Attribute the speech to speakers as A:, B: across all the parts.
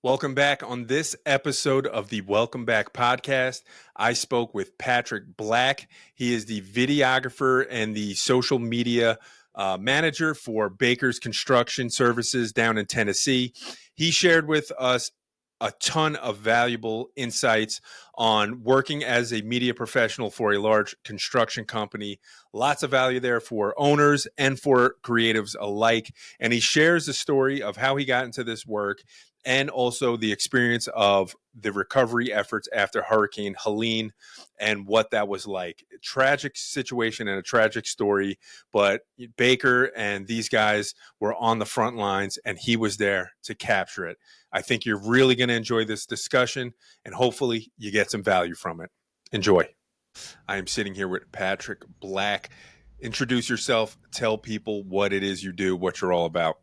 A: Welcome back. On this episode of the Welcome Back podcast, I spoke with Patrick Black. He is the videographer and the social media manager for Baker's Construction Services down in Tennessee. He shared with us a ton of valuable insights on working as a media professional for a large construction company. Lots of value there for owners and for creatives alike. And he shares the story of how he got into this work and also the experience of the recovery efforts after Hurricane Helene and what that was like. A tragic situation and a tragic story, but Baker and these guys were on the front lines and he was there to capture it. I think you're really going to enjoy this discussion and hopefully you get some value from it. Enjoy. I am sitting here with Patrick Black. Introduce yourself, tell people what it is you do, what you're all about.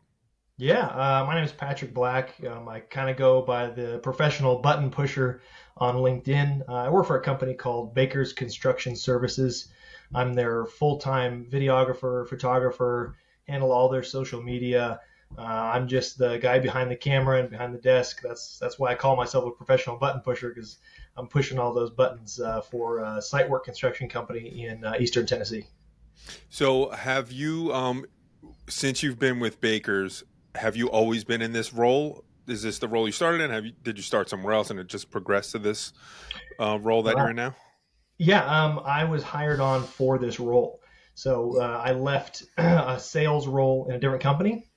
B: Yeah, my name is Patrick Black. I kind of go by the professional button pusher on LinkedIn. I work for a company called Baker's Construction Services. I'm their full-time videographer, photographer, handle all their social media. I'm just the guy behind the camera and behind the desk. That's why I call myself a professional button pusher, because I'm pushing all those buttons for a site work construction company in Eastern Tennessee.
A: So have you, since you've been with Baker's, have you always been in this role? Is this the role you started in? Did you start somewhere else and it just progressed to this role that you're in now?
B: Yeah, I was hired on for this role. So I left a sales role in a different company,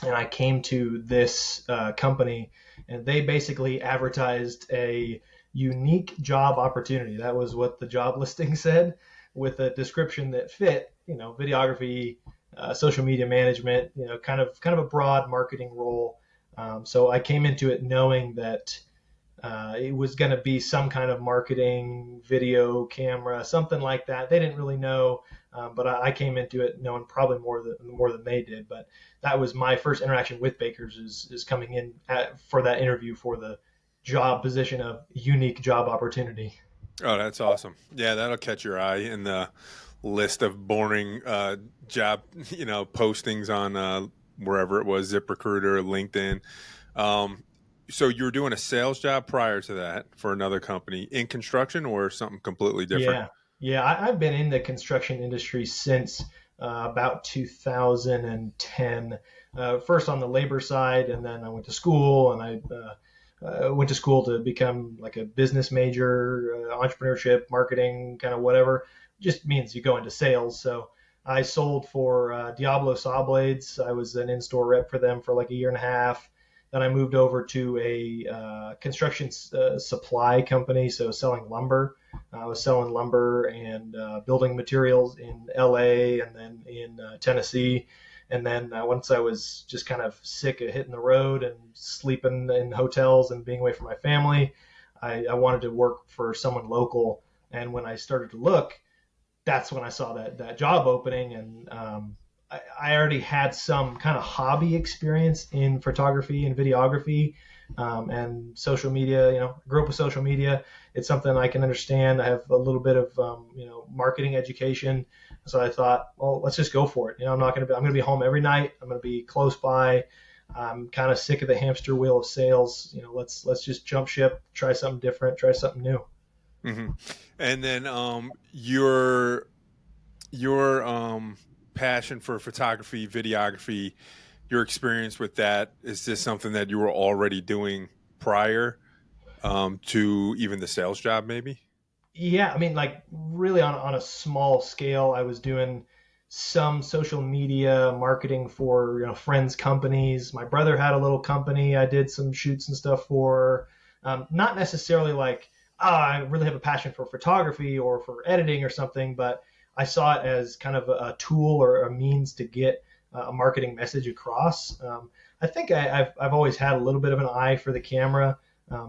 B: and I came to this company, and they basically advertised a unique job opportunity. That was what the job listing said, with a description that fit, videography, social media management, kind of a broad marketing role. So I came into it knowing that it was going to be some kind of marketing, video, camera, something like that. They didn't really know, but I came into it knowing probably more than they did. But that was my first interaction with Baker's, is coming in for that interview for the job position of unique job opportunity.
A: Oh, that's awesome. Yeah, that'll catch your eye in the list of boring job, postings on wherever it was, ZipRecruiter, LinkedIn. So you were doing a sales job prior to that for another company in construction or something completely different?
B: Yeah. I've been in the construction industry since about 2010. First on the labor side, and then I went to school, and I went to school to become like a business major, entrepreneurship, marketing, kind of whatever. Just means you go into sales. So I sold for Diablo Saw Blades. I was an in-store rep for them for like a year and a half. Then I moved over to a construction supply company, so selling lumber. I was selling lumber and building materials in LA and then in Tennessee. And then once I was just kind of sick of hitting the road and sleeping in hotels and being away from my family, I wanted to work for someone local. And when I started to look, that's when I saw that job opening. And I already had some kind of hobby experience in photography and videography and social media. I grew up with social media. It's something I can understand. I have a little bit of marketing education. So I thought, well, let's just go for it. I'm going to be home every night. I'm going to be close by. I'm kind of sick of the hamster wheel of sales. Let's just jump ship, try something different, try something new.
A: Mm-hmm. And then your passion for photography, videography, your experience with that, is this something that you were already doing prior to even the sales job maybe?
B: Yeah, I mean, like really on a small scale, I was doing some social media marketing for friends' companies. My brother had a little company I did some shoots and stuff for. Not necessarily like, I really have a passion for photography or for editing or something, but I saw it as kind of a tool or a means to get a marketing message across. I think I've always had a little bit of an eye for the camera.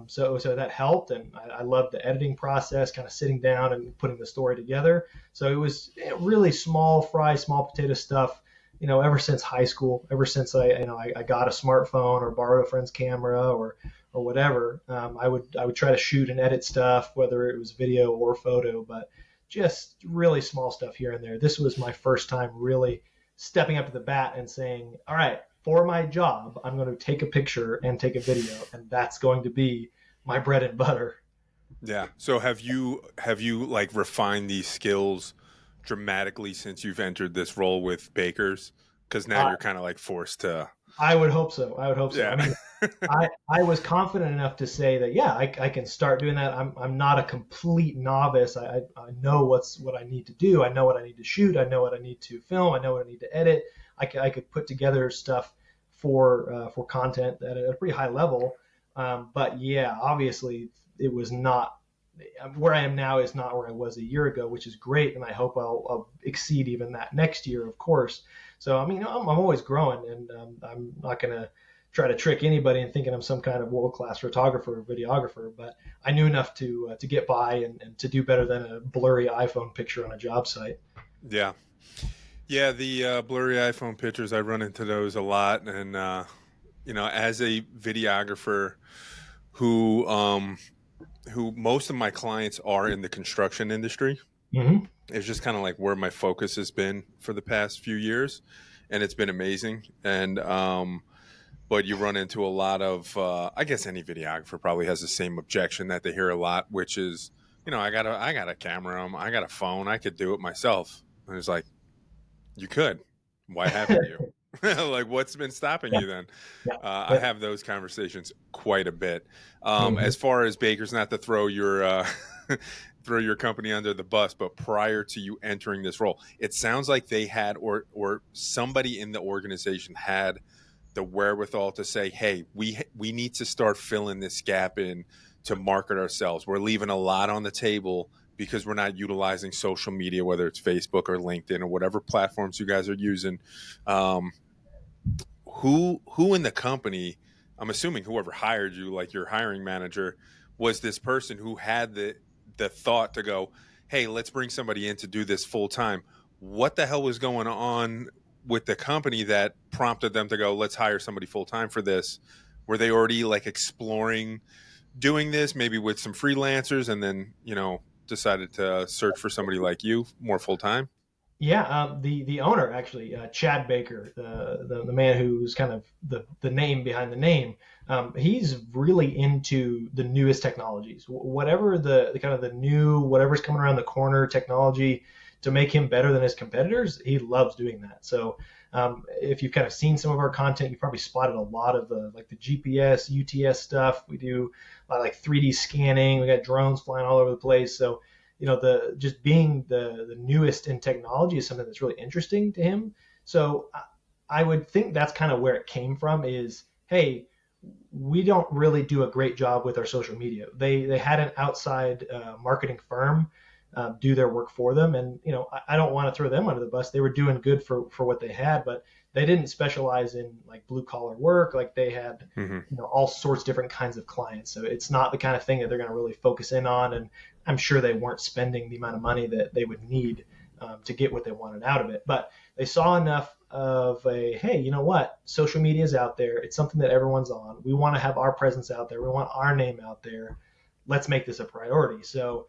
B: So that helped, and I loved the editing process, kind of sitting down and putting the story together. So it was really small fry, small potato stuff, ever since high school, ever since I got a smartphone or borrowed a friend's camera or whatever. I would try to shoot and edit stuff, whether it was video or photo, but just really small stuff here and there. This was my first time really stepping up to the bat and saying, all right, for my job, I'm going to take a picture and take a video, and that's going to be my bread and butter.
A: Yeah. So have you like refined these skills dramatically since you've entered this role with bakers? Because now
B: Uh,
A: you're kind of like forced to.
B: I would hope so. I would hope so. I
A: Yeah.
B: mean, I was confident enough to say that, yeah, I can start doing that. I'm not a complete novice. I know what I need to do. I know what I need to shoot. I know what I need to film. I know what I need to edit. I could put together stuff for content at a pretty high level. But yeah, obviously it was not where I am now is not where I was a year ago, which is great, and I hope I'll exceed even that next year, of course. So I mean, I'm always growing, and I'm not gonna try to trick anybody in thinking I'm some kind of world class photographer or videographer, but I knew enough to get by and to do better than a blurry iPhone picture on a job site.
A: Yeah. Yeah. The blurry iPhone pictures, I run into those a lot, and as a videographer who who most of my clients are in the construction industry.
B: Mm-hmm.
A: It's just kind of like where my focus has been for the past few years, and it's been amazing. And but you run into a lot of, I guess any videographer probably has the same objection that they hear a lot, which is, I got a camera, I got a phone, I could do it myself. And it's like, you could, why haven't you? Like, what's been stopping
B: Yeah,
A: you then?
B: yeah,
A: I
B: yeah.
A: have those conversations quite a bit.
B: Mm-hmm.
A: As far as bakers, not to throw your throw your company under the bus, but prior to you entering this role, it sounds like they had, or somebody in the organization had the wherewithal to say, "Hey, we need to start filling this gap in to market ourselves. We're leaving a lot on the table." Because we're not utilizing social media, whether it's Facebook or LinkedIn or whatever platforms you guys are using. Um, who in the company, I'm assuming whoever hired you, like your hiring manager, was this person who had the thought to go, hey, let's bring somebody in to do this full time. What the hell was going on with the company that prompted them to go, let's hire somebody full time for this? Were they already like exploring doing this maybe with some freelancers, and then decided to search for somebody like you more full time?
B: Yeah, the owner actually, Chad Baker, the man who's kind of the name behind the name. He's really into the newest technologies, whatever the kind of the new whatever's coming around the corner technology to make him better than his competitors. He loves doing that. So if you've kind of seen some of our content, you probably spotted a lot of the like the GPS, UTS stuff. We do a lot of like 3D scanning. We got drones flying all over the place. So the just being the newest in technology is something that's really interesting to him. So I would think that's kind of where it came from is, hey, we don't really do a great job with our social media. They had an outside marketing firm do their work for them, and I don't want to throw them under the bus. They were doing good for what they had, but they didn't specialize in like blue collar work. Like they had
A: Mm-hmm.
B: all sorts of different kinds of clients. So it's not the kind of thing that they're going to really focus in on. And I'm sure they weren't spending the amount of money that they would need to get what they wanted out of it. But they saw enough of a, hey, you know what? Social media is out there. It's something that everyone's on. We want to have our presence out there. We want our name out there. Let's make this a priority. So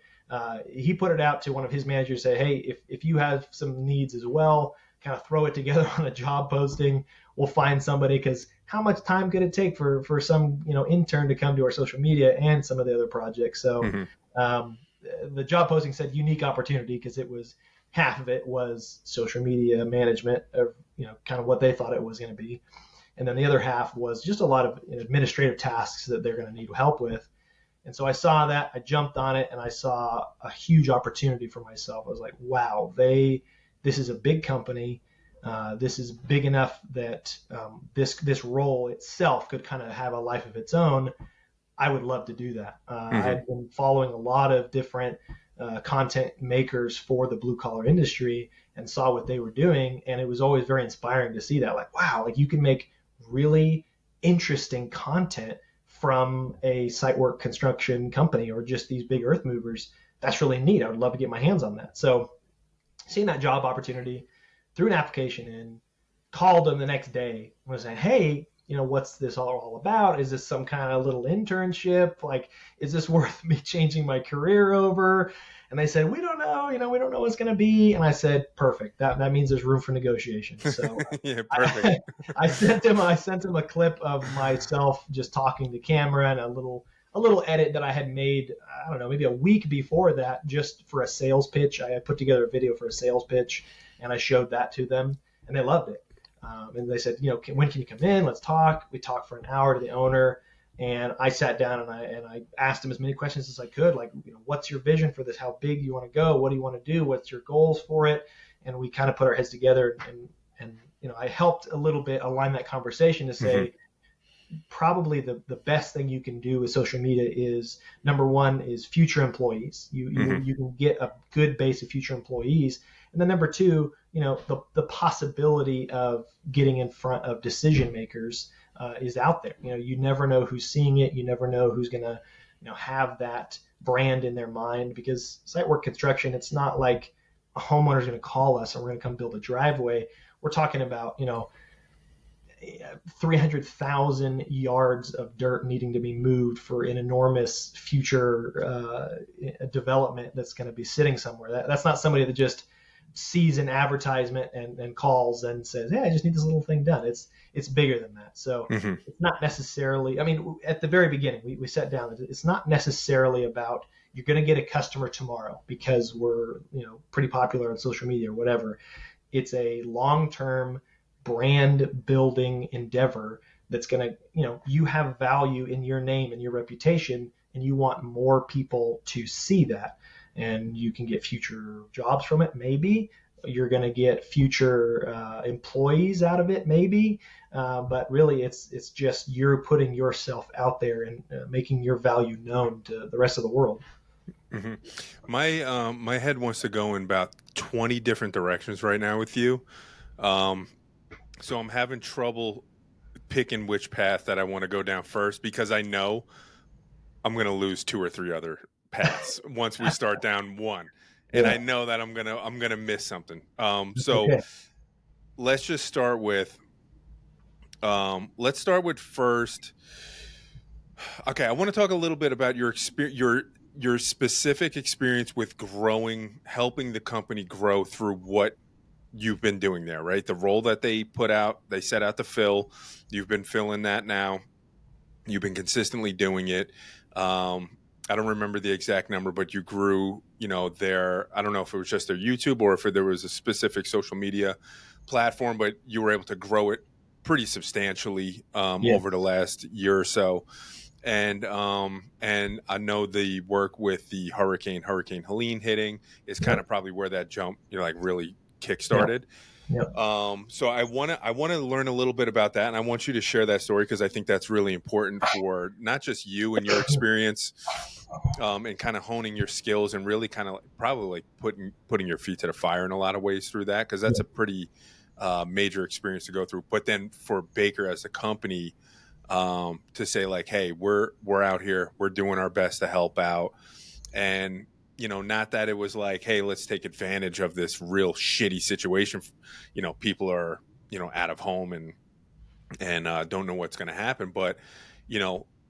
B: he put it out to one of his managers, say, hey, if you have some needs as well, kind of throw it together on a job posting. We'll find somebody, because how much time could it take for some intern to come to our social media and some of the other projects? So
A: Mm-hmm.
B: um, the job posting said unique opportunity, because it was half of it was social media management of kind of what they thought it was going to be, and then the other half was just a lot of administrative tasks that they're going to need help with. And so I saw that, I jumped on it, and I saw a huge opportunity for myself. I was like, wow, this is a big company. This is big enough that this role itself could kind of have a life of its own. I would love to do that. I
A: Mm-hmm.
B: had been following a lot of different content makers for the blue collar industry and saw what they were doing, and it was always very inspiring to see that. Like, wow, like you can make really interesting content from a site work construction company or just these big earth movers. That's really neat. I would love to get my hands on that. So seeing that job opportunity, threw an application in, called them the next day, was saying, hey, what's this all about? Is this some kind of little internship? Like, is this worth me changing my career over? And they said, we don't know, we don't know what's going to be. And I said, perfect. That means there's room for negotiation. So
A: Yeah, perfect.
B: I sent him a clip of myself just talking to camera and a little edit that I had made, I don't know, maybe a week before that, just for a sales pitch. I had put together a video for a sales pitch, and I showed that to them, and they loved it. And they said, when can you come in? Let's talk. We talked for an hour to the owner, and I sat down and I asked him as many questions as I could, like, what's your vision for this? How big do you want to go? What do you want to do? What's your goals for it? And we kind of put our heads together, and I helped a little bit align that conversation to say, probably the best thing you can do with social media is, number one, is future employees. You can get a good base of future employees. And then number two, the possibility of getting in front of decision makers is out there. You never know who's seeing it. You never know who's going to have that brand in their mind, because site work construction, it's not like a homeowner's going to call us and we're going to come build a driveway. We're talking about, 300,000 yards of dirt needing to be moved for an enormous future development that's going to be sitting somewhere. That's not somebody that just sees an advertisement and calls and says, hey, I just need this little thing done. It's bigger than that. So it's not necessarily, at the very beginning, we sat down, it's not necessarily about you're going to get a customer tomorrow because we're, pretty popular on social media or whatever. It's a long-term brand building endeavor that's going to, you have value in your name and your reputation, and you want more people to see that. And you can get future jobs from it. Maybe you're going to get future employees out of it. Maybe, but really it's just you're putting yourself out there and making your value known to the rest of the world.
A: Mm-hmm. My head wants to go in about 20 different directions right now with you. So I'm having trouble picking which path that I want to go down first, because I know I'm going to lose 2 or 3 other paths once we start down one. And I know that I'm going to miss something. So
B: Okay.
A: let's just start with first. Okay. I want to talk a little bit about your experience, your specific experience with helping the company grow through what you've been doing there, right? The role that they set out to fill, you've been filling that now. You've been consistently doing it. I don't remember the exact number, but you grew, I don't know if it was just their YouTube or if there was a specific social media platform, but you were able to grow it pretty substantially over the last year or so. And I know the work with the Hurricane Helene hitting is kind of probably where that jump, really kickstarted. So I want to learn a little bit about that, and I want you to share that story, because I think that's really important for not just you and your experience, and kind of honing your skills, and really kind of probably putting your feet to the fire in a lot of ways through that, because that's a pretty major experience to go through. But then for Baker as a company, to say like, hey, we're out here, we're doing our best to help out, and not that it was like, hey, let's take advantage of this real shitty situation. People are, out of home and don't know what's going to happen. But,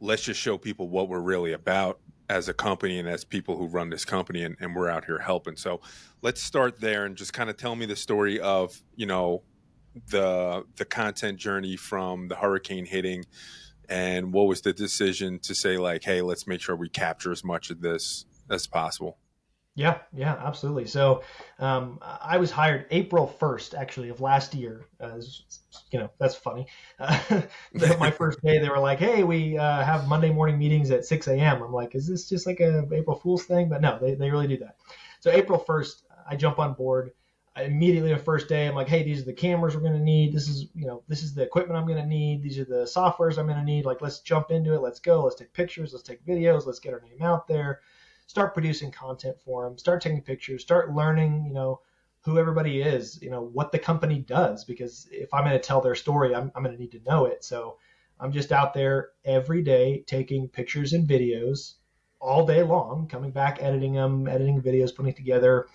A: let's just show people what we're really about as a company and as people who run this company, and we're out here helping. So let's start there and just kind of tell me the story of, the content journey from the hurricane hitting, and what was the decision to say like, hey, let's make sure we capture as much of this as possible.
B: Yeah, absolutely. So I was hired April 1st, actually, of last year. That's funny. My first day, they were like, hey, we have Monday morning meetings at 6 a.m. I'm like, is this just like a April Fool's thing? But no, they really do that. So April 1st, I jump on board. Immediately the first day, I'm like, hey, these are the cameras we're going to need. This is the equipment I'm going to need. These are the softwares I'm going to need. Like, let's jump into it. Let's go. Let's take pictures. Let's take videos. Let's get our name out there. Start producing content for them, start taking pictures, start learning, who everybody is, what the company does, because if I'm going to tell their story, I'm going to need to know it. So I'm just out there every day taking pictures and videos all day long, coming back, editing videos, putting it together.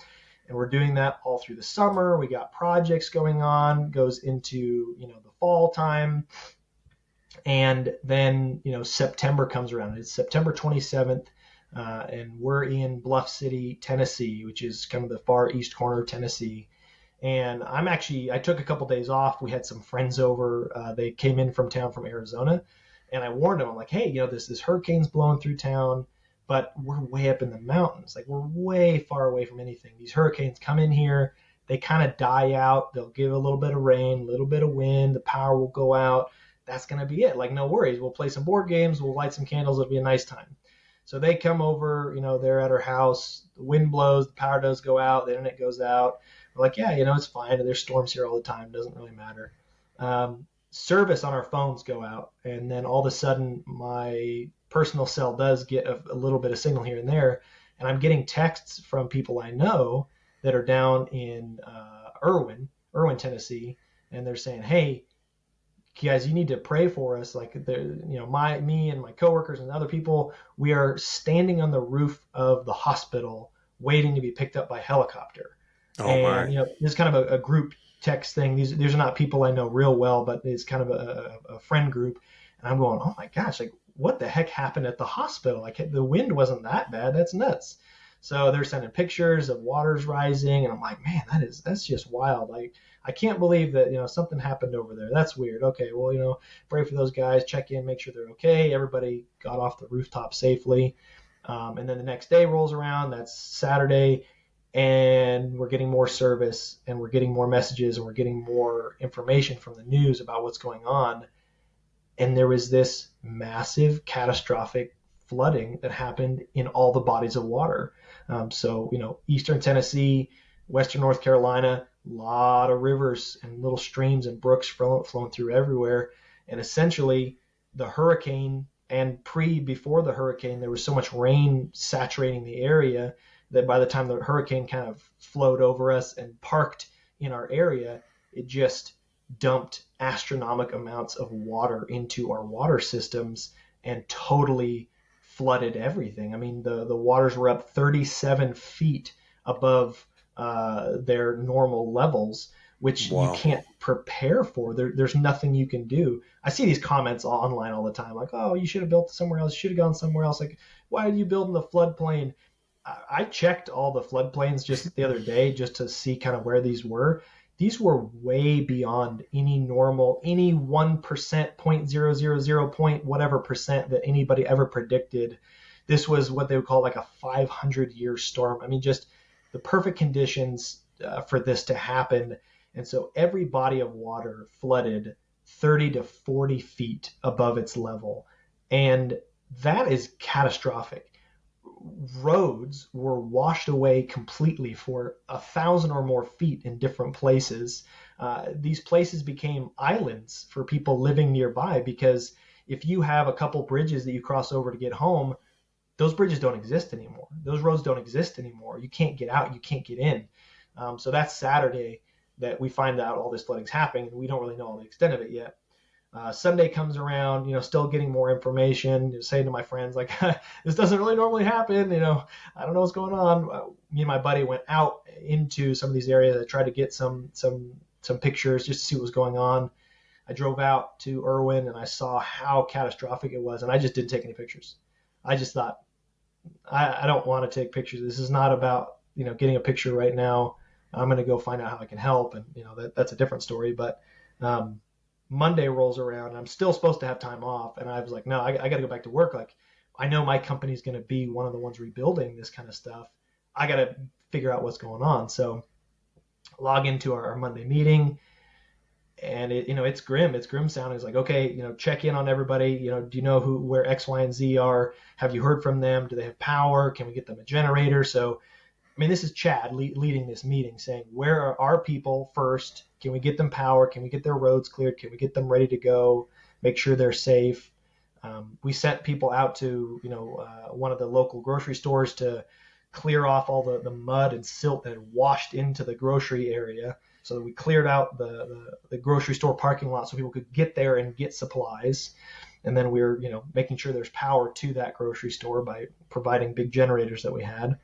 B: And we're doing that all through the summer. We got projects going on, goes into, the fall time. And then, September comes around. It's September 27th, and we're in Bluff City, Tennessee, which is kind of the far east corner of Tennessee. And I took a couple days off. We had some friends over. They came in from town from Arizona. And I warned them, I'm like, hey, this hurricane's blowing through town, but we're way up in the mountains. Like, we're way far away from anything. These hurricanes come in here, they kind of die out. They'll give a little bit of rain, a little bit of wind, the power will go out. That's going to be it. Like, no worries. We'll play some board games, we'll light some candles, it'll be a nice time. So they come over, they're at our house, the wind blows, the power does go out, the internet goes out. We're like, yeah, it's fine. There's storms here all the time. It doesn't really matter. Service on our phones go out, and then all of a sudden my personal cell does get a little bit of signal here and there, and I'm getting texts from people I know that are down in Irwin, Tennessee, and they're saying, hey, guys, you need to pray for us. Like, me and my coworkers and other people, we are standing on the roof of the hospital waiting to be picked up by helicopter.
A: Oh
B: And,
A: my.
B: this is kind of a group text thing. These are not people I know real well, but it's kind of a friend group. And I'm going, oh my gosh, like, what the heck happened at the hospital? Like, the wind wasn't that bad. That's nuts. So they're sending pictures of waters rising, and I'm like, man, that's just wild. Like, I can't believe that something happened over there. That's weird. Okay, well, pray for those guys, check in, make sure they're okay. Everybody got off the rooftop safely. And then the next day rolls around. That's Saturday, and we're getting more service, and we're getting more messages, and we're getting more information from the news about what's going on. And there was this massive, catastrophic flooding that happened in all the bodies of water. So, Eastern Tennessee, Western North Carolina, a lot of rivers and little streams and brooks flowing through everywhere. And essentially, the hurricane and before the hurricane, there was so much rain saturating the area that by the time the hurricane kind of flowed over us and parked in our area, it just dumped astronomical amounts of water into our water systems and totally flooded everything. I mean, the waters were up 37 feet above their normal levels, which you
A: Wow.
B: can't prepare for. There's nothing you can do. I see these comments online all the time, like, oh, you should have built somewhere else. You should have gone somewhere else. Like, why did you build in the floodplain? I checked all the floodplains just the other day just to see kind of where these were. These were way beyond any 1%, 0.000 point whatever percent that anybody ever predicted. This was what they would call like a 500-year storm. I mean, just the perfect conditions for this to happen. And so every body of water flooded 30 to 40 feet above its level. And that is catastrophic. Roads were washed away completely for 1,000 or more feet in different places. These places became islands for people living nearby, because if you have a couple bridges that you cross over to get home, those bridges don't exist anymore. Those roads don't exist anymore. You can't get out. You can't get in. So that's Saturday that we find out all this flooding's happening, and we don't really know all the extent of it yet. Sunday comes around, still getting more information, saying to my friends, like, this doesn't really normally happen. I don't know what's going on. Me and my buddy went out into some of these areas. I tried to get some pictures just to see what was going on. I drove out to Irwin, and I saw how catastrophic it was, and I just didn't take any pictures. I just thought, I don't want to take pictures. This is not about, getting a picture right now. I'm going to go find out how I can help. And, that's a different story. But Monday rolls around, and I'm still supposed to have time off. And I was like, no, I got to go back to work. Like, I know my company's going to be one of the ones rebuilding this kind of stuff. I got to figure out what's going on. So log into our Monday meeting, and it's grim. It's grim sounding. It's like, okay, check in on everybody. Do you know where X, Y, and Z are? Have you heard from them? Do they have power? Can we get them a generator? So, I mean, this is Chad leading this meeting, saying, where are our people first? Can we get them power? Can we get their roads cleared? Can we get them ready to go? Make sure they're safe. We sent people out to, one of the local grocery stores to clear off all the mud and silt that had washed into the grocery area. So we cleared out the grocery store parking lot so people could get there and get supplies. And then we were, making sure there's power to that grocery store by providing big generators that we had.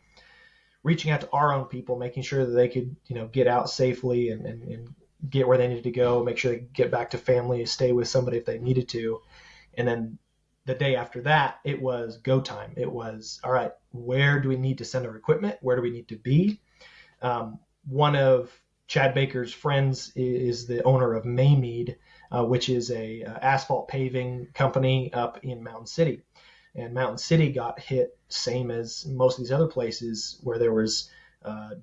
B: Reaching out to our own people, making sure that they could, get out safely and get where they needed to go, make sure they get back to family, stay with somebody if they needed to. And then the day after that, it was go time. It was, all right, where do we need to send our equipment? Where do we need to be? One of Chad Baker's friends is the owner of Maymead, which is a asphalt paving company up in Mountain City. And Mountain City got hit same as most of these other places where there was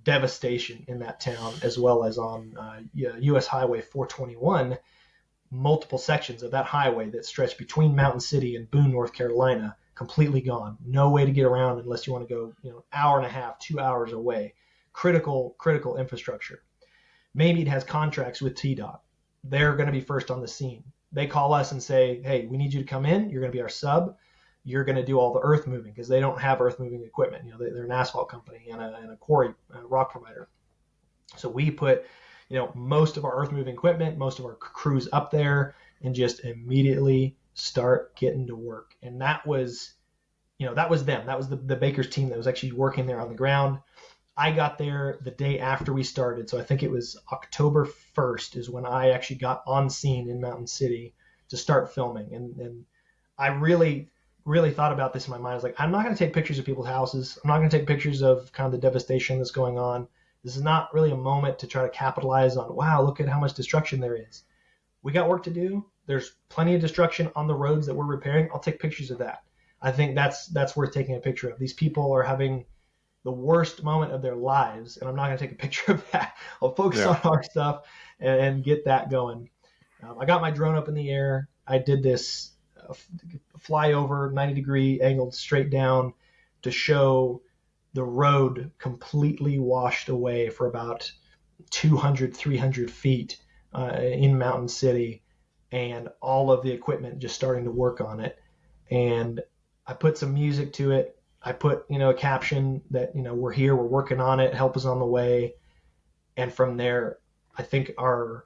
B: devastation in that town, as well as on U.S. Highway 421, multiple sections of that highway that stretch between Mountain City and Boone, North Carolina, completely gone. No way to get around unless you want to go, hour and a half, 2 hours away. Critical infrastructure. Maymead has contracts with TDOT. They're going to be first on the scene. They call us and say, hey, we need you to come in. You're going to be our sub. You're going to do all the earth moving because they don't have earth moving equipment. They're an asphalt company and a quarry rock provider. So we put, most of our earth moving equipment, most of our crews up there, and just immediately start getting to work. And that was them. That was the Baker's team that was actually working there on the ground. I got there the day after we started. So I think it was October 1st is when I actually got on scene in Mountain City to start filming. And I really, really thought about this in my mind. I was like, I'm not going to take pictures of people's houses. I'm not going to take pictures of kind of the devastation that's going on. This is not really a moment to try to capitalize on, wow, look at how much destruction there is. We got work to do. There's plenty of destruction on the roads that we're repairing. I'll take pictures of that. I think that's worth taking a picture of. These people are having the worst moment of their lives, and I'm not going to take a picture of that. I'll focus on our stuff and get that going. I got my drone up in the air. I did this flyover, 90-degree angled straight down to show the road completely washed away for about 200, 300 feet in Mountain City, and all of the equipment just starting to work on it. And I put some music to it. I put, a caption that, we're here, we're working on it, help is on the way. And from there, I think our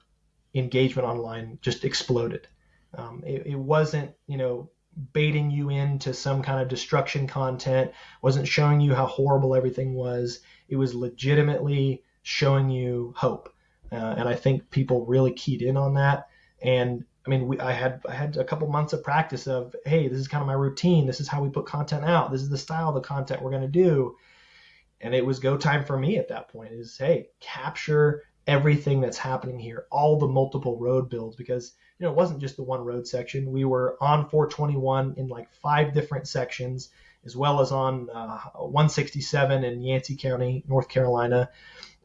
B: engagement online just exploded. It wasn't, baiting you into some kind of destruction content, wasn't showing you how horrible everything was. It was legitimately showing you hope. And I think people really keyed in on that. And I mean, I had a couple months of practice of, hey, this is kind of my routine. This is how we put content out. This is the style of the content we're going to do. And it was go time for me at that point is, hey, capture everything that's happening here, all the multiple road builds, because, it wasn't just the one road section. We were on 421 in like 5 different sections, as well as on 167 in Yancey County, North Carolina.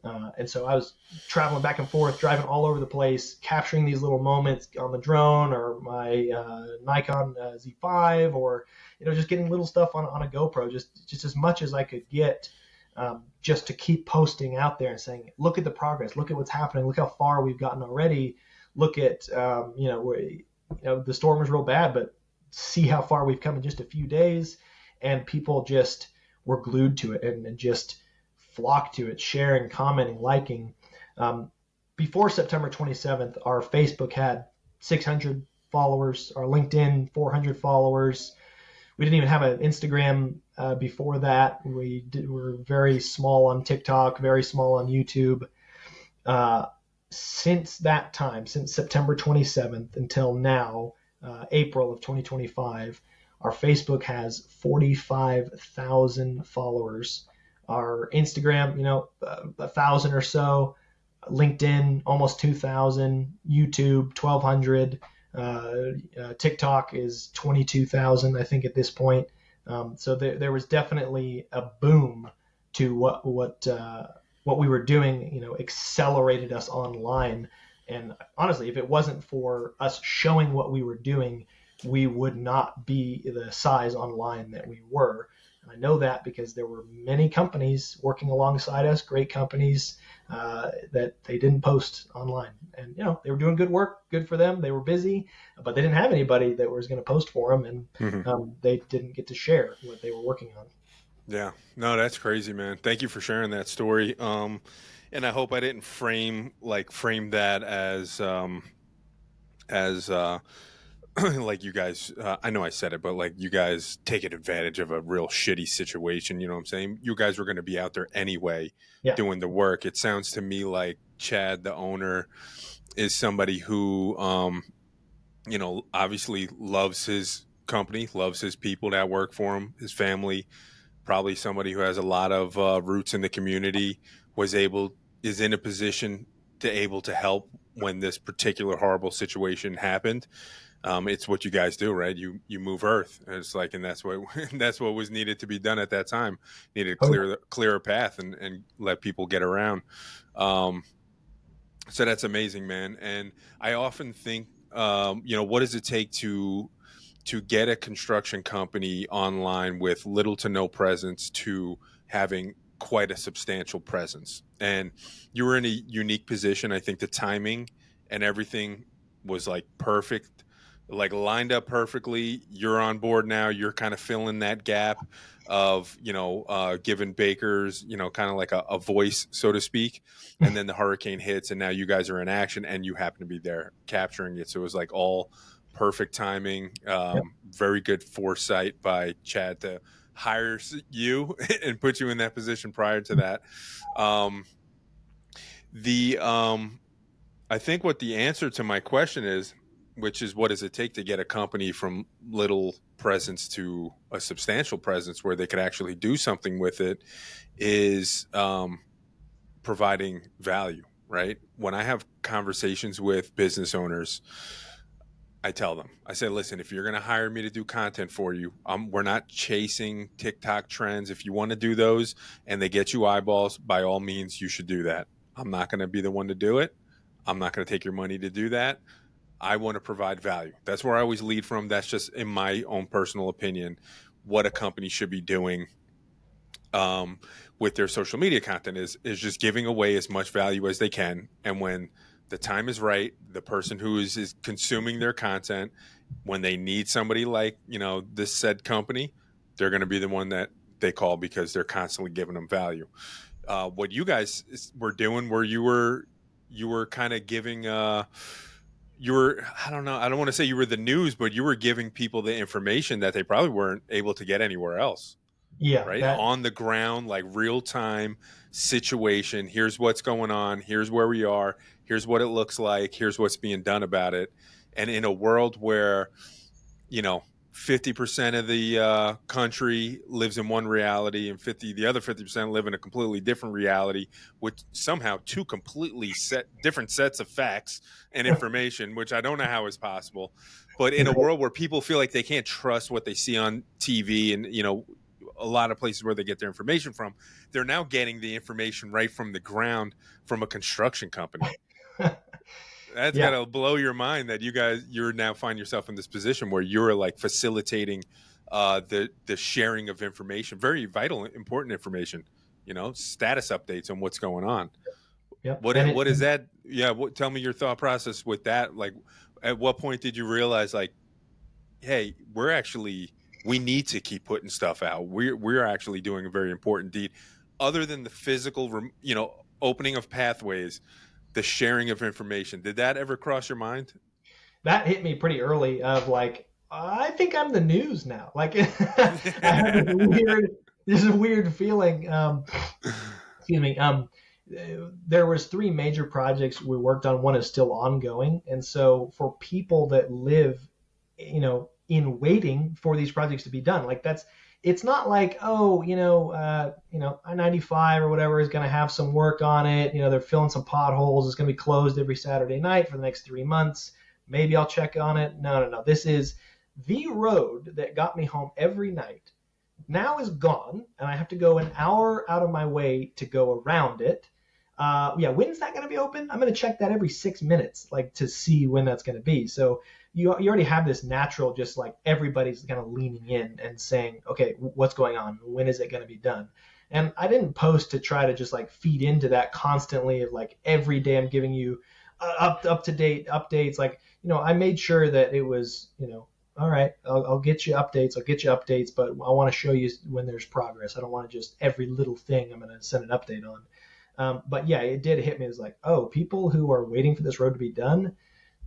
B: And so I was traveling back and forth, driving all over the place, capturing these little moments on the drone or my Nikon Z5, or just getting little stuff on a GoPro, just as much as I could get, just to keep posting out there and saying, look at the progress, look at what's happening, look how far we've gotten already. Look at the storm was real bad, but see how far we've come in just a few days, and people just were glued to it and just flocked to it, sharing, commenting, liking. Before September 27th, our Facebook had 600 followers, our LinkedIn 400 followers. We didn't even have an Instagram before that. We're very small on TikTok, very small on YouTube. Since that time, since September 27th until now, April of 2025, our Facebook has 45,000 followers. Our Instagram, 1,000 or so. LinkedIn, almost 2,000. YouTube, 1,200. TikTok is 22,000, I think, at this point. So there was definitely a boom to what we were doing, accelerated us online. And honestly, if it wasn't for us showing what we were doing, we would not be the size online that we were. And I know that because there were many companies working alongside us, great companies, that they didn't post online. And, they were doing good work, good for them. They were busy, but they didn't have anybody that was going to post for them. And they didn't get to share what they were working on.
A: Yeah, no, that's crazy, man. Thank you for sharing that story. And I hope I didn't frame that as like you guys. I know I said it, but like you guys taking advantage of a real shitty situation. You know what I'm saying? You guys were going to be out there anyway,
B: Yeah.
A: doing the work. It sounds to me like Chad, the owner, is somebody who obviously loves his company, loves his people that work for him, his family, probably somebody who has a lot of roots in the community, is in a position to able to help when this particular horrible situation happened. It's what you guys do, right? You move earth. And it's like, and that's what that's what was needed to be done at that time. Needed to clear a path and let people get around. Um, so that's amazing, man. And I often think, what does it take to get a construction company online with little to no presence to having quite a substantial presence? And you were in a unique position. I think the timing and everything was like perfect, like lined up perfectly. You're on board now. You're kind of filling that gap of, giving bakers, kind of like a voice, so to speak. And then the hurricane hits, and now you guys are in action, and you happen to be there capturing it. So it was like all perfect timing,
B: Yep.
A: very good foresight by Chad to hire you and put you in that position prior to that. Um, the I think what the answer to my question is, which is what does it take to get a company from little presence to a substantial presence where they could actually do something with it, is providing value, right? When I have conversations with business owners, I tell them, I say, listen, if you're going to hire me to do content for you, we're not chasing TikTok trends. If you want to do those and they get you eyeballs, by all means, you should do that. I'm not going to be the one to do it. I'm not going to take your money to do that. I want to provide value. That's where I always lead from. That's just in my own personal opinion, what a company should be doing um, with their social media content is just giving away as much value as they can. And when the time is right, the person who is consuming their content, when they need somebody like this said company, they're going to be the one that they call because they're constantly giving them value. What you guys were doing, where you were kind of giving. You were, I don't know, I don't want to say you were the news, but you were giving people the information that they probably weren't able to get anywhere else,
B: Yeah,
A: right?
B: that
A: On the ground, like real time situation. Here's what's going on. Here's where we are. Here's what it looks like. Here's what's being done about it. And in a world where, you know, 50% of the country lives in one reality and the other 50% live in a completely different reality with somehow two completely different sets of facts and information, which I don't know how is possible. But in a world where people feel like they can't trust what they see on TV and, a lot of places where they get their information from, they're now getting the information right from the ground from a construction company. That's got
B: yeah,
A: to blow your mind that you're now find yourself in this position where you're like facilitating the sharing of information, very vital, important information, status updates on what's going on.
B: yep.
A: What is that? Yeah. Tell me your thought process with that. Like, at what point did you realize, like, hey, we need to keep putting stuff out. We're actually doing a very important deed, other than the physical, opening of pathways, the sharing of information. Did that ever cross your mind?
B: that hit me pretty early of like, I think I'm the news now. Like I have this weird feeling. Excuse me. There was three major projects we worked on. One is still ongoing. And so for people that live, in waiting for these projects to be done, like it's not like, oh, I-95 or whatever is going to have some work on it. They're filling some potholes. It's going to be closed every Saturday night for the next 3 months. Maybe I'll check on it. No, no, no. This is the road that got me home every night. Now is gone, and I have to go an hour out of my way to go around it. Yeah, when's that going to be open? I'm going to check that every 6 minutes, like to see when that's going to be. So you already have this natural, just like everybody's kind of leaning in and saying, okay, what's going on? When is it going to be done? And I didn't post to try to just like feed into that constantly of like every day I'm giving you up to date updates. Like, I made sure that it was, all right, I'll get you updates. I'll get you updates, but I want to show you when there's progress. I don't want to just every little thing I'm going to send an update on. But yeah, it did hit me. It was like, oh, people who are waiting for this road to be done,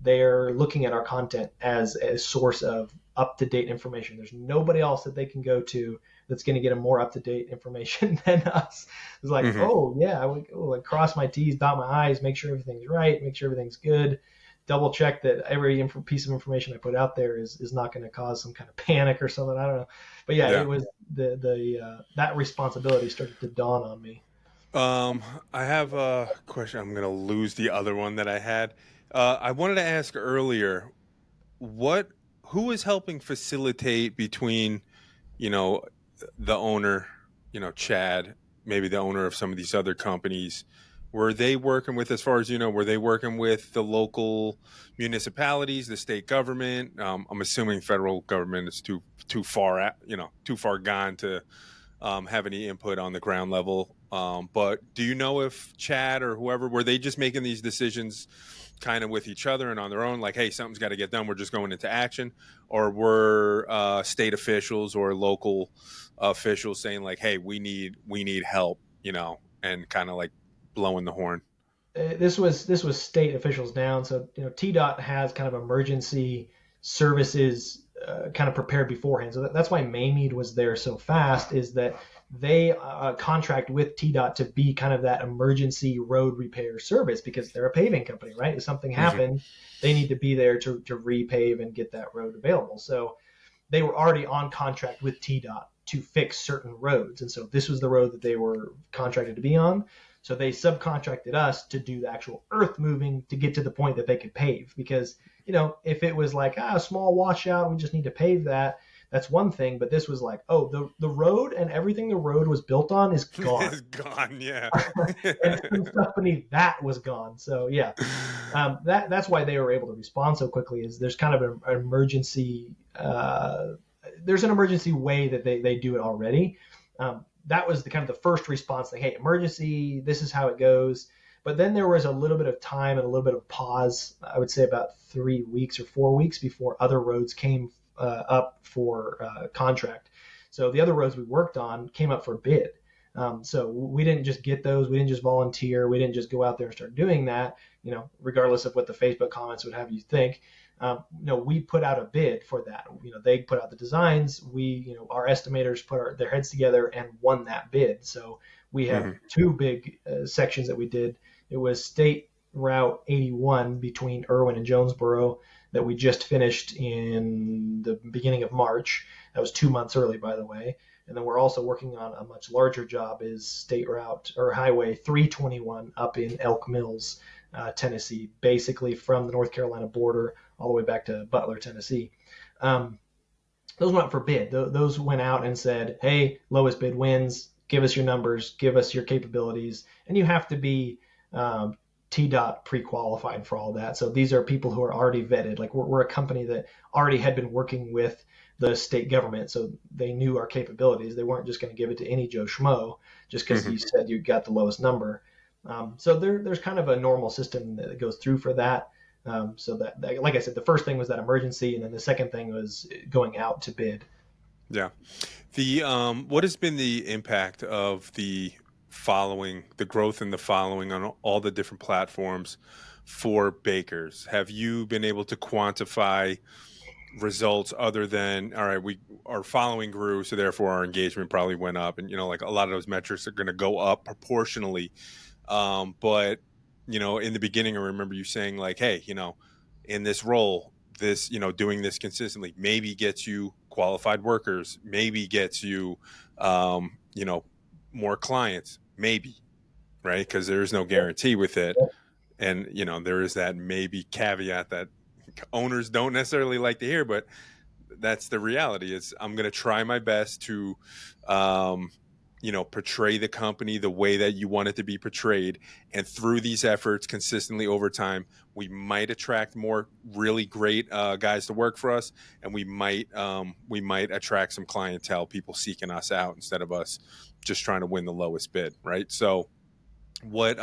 B: they're looking at our content as a source of up-to-date information. There's nobody else that they can go to that's going to get a more up-to-date information than us. It's like,
A: Mm-hmm.
B: oh yeah, I would like cross my T's, dot my I's, make sure everything's right, make sure everything's good. double check that every piece of information I put out there is not going to cause some kind of panic or something. I don't know. But yeah, it
A: Yeah.
B: was that responsibility started to dawn on me.
A: Um, I have a question. I'm gonna lose the other one that I had. I wanted to ask earlier, what who is helping facilitate between, you know, the owner, Chad, maybe the owner of some of these other companies. Were they working with, as far as you know, were they working with the local municipalities, the state government? I'm assuming federal government is too far too far gone to have any input on the ground level. But do you know if Chad or whoever, were they just making these decisions kind of with each other and on their own, like, hey, something's got to get done, we're just going into action? Or were state officials or local officials saying like, hey, we need help, and kind of like blowing the horn?
B: This was state officials down. So TDOT has kind of emergency services kind of prepared beforehand. So that's why Maymead was there so fast, is that they contract with TDOT to be kind of that emergency road repair service, because they're a paving company, right? If something
A: Mm-hmm.
B: happened, they need to be there to repave and get that road available. So they were already on contract with TDOT to fix certain roads. And so this was the road that they were contracted to be on. So they subcontracted us to do the actual earth moving to get to the point that they could pave. Because, if it was like a small washout, we just need to pave that, that's one thing. But this was like, oh, the road and everything the road was built on is gone.
A: It's gone, yeah.
B: And some stuff beneath that was gone. So yeah, that's why they were able to respond so quickly. Is there's kind of an emergency there's an emergency way that they do it already. That was the kind of the first response, like, hey, emergency, this is how it goes. But then there was a little bit of time and a little bit of pause. I would say about 3 weeks or 4 weeks before other roads came up for contract. So the other roads we worked on came up for bid. So we didn't just get those. We didn't just volunteer. We didn't just go out there and start doing that, regardless of what the Facebook comments would have you think. We put out a bid for that. They put out the designs. We, our estimators put their heads together and won that bid. So we have
A: Mhm.
B: two big sections that we did. It was State Route 81 between Irwin and Jonesboro that we just finished in the beginning of March. That was 2 months early, by the way. And then we're also working on a much larger job, is State Route or Highway 321 up in Elk Mills, Tennessee, basically from the North Carolina border all the way back to Butler, Tennessee. Those went out for bid. Those went out and said, hey, lowest bid wins. Give us your numbers. Give us your capabilities. And you have to be TDOT pre-qualified for all that. So these are people who are already vetted. Like we're a company that already had been working with the state government, so they knew our capabilities. They weren't just going to give it to any Joe Schmo just because
A: Mhm.
B: you said you got the lowest number. So there's kind of a normal system that goes through for that. So that, like I said, the first thing was that emergency, and then the second thing was going out to bid.
A: Yeah. The what has been the impact of the growth in the following on all the different platforms for bakers? Have you been able to quantify results other than, all right, our following grew, so therefore our engagement probably went up, and like a lot of those metrics are going to go up proportionally. But in the beginning, I remember you saying like, hey, in this role, this, doing this consistently maybe gets you qualified workers, maybe gets you, um, you know, more clients, maybe, right? Because there is no guarantee with it. And, there is that maybe caveat that owners don't necessarily like to hear, but that's the reality. Is I'm going to try my best to, um, portray the company the way that you want it to be portrayed. And through these efforts consistently over time, we might attract more really great guys to work for us. And we might attract some clientele, people seeking us out instead of us just trying to win the lowest bid. Right. So what,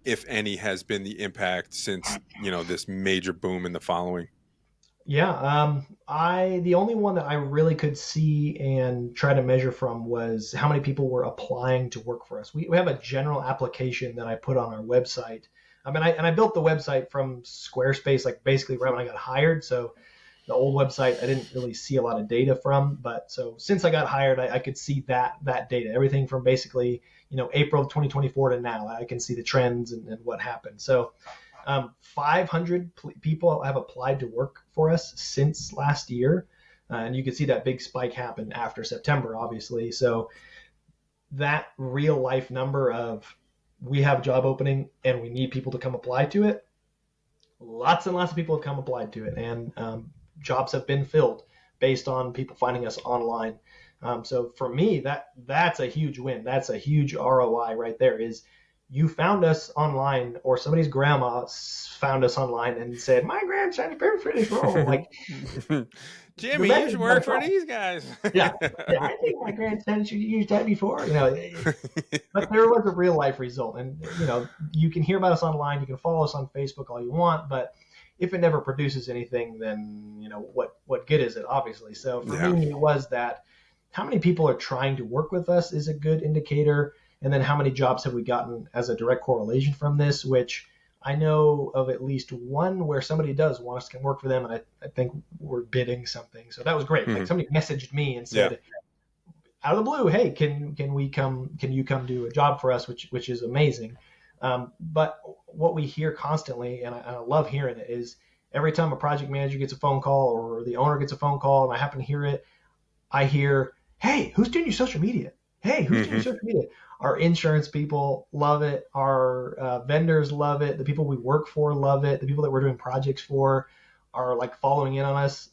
A: if any, has been the impact since, this major boom in the following?
B: Yeah, the only one that I really could see and try to measure from was how many people were applying to work for us. We have a general application that I put on our website. I mean, I built the website from Squarespace, like basically right when I got hired. So the old website I didn't really see a lot of data from, but so since I got hired, I could see that data, everything from basically April of 2024 to now. I can see the trends and what happened. So 500 people have applied to work for us since last year. And you can see that big spike happen after September, obviously. So that real life number of we have a job opening and we need people to come apply to it, lots and lots of people have come applied to it, and jobs have been filled based on people finding us online. So for me, that's a huge win. That's a huge ROI right there. Is you found us online, or somebody's grandma found us online and said, "My grandson is perfect for this role." Like,
A: Jimmy, you should work for these guys.
B: Yeah, I think my grandson should use that before. But there was a real life result, and you can hear about us online, you can follow us on Facebook all you want, but if it never produces anything, then what good is it? Obviously. So for me, it was that how many people are trying to work with us is a good indicator, and then how many jobs have we gotten as a direct correlation from this, which I know of at least one where somebody does want us to work for them, and I think we're bidding something. So that was great. Like somebody messaged me and said, out of the blue, hey, can you come do a job for us, which is amazing. But what we hear constantly, and I love hearing it, is every time a project manager gets a phone call or the owner gets a phone call, and I happen to hear it, I hear, hey, who's doing your social media? Hey, who's doing your social media? Our insurance people love it. Our vendors love it. The people we work for love it. The people that we're doing projects for are like following in on us.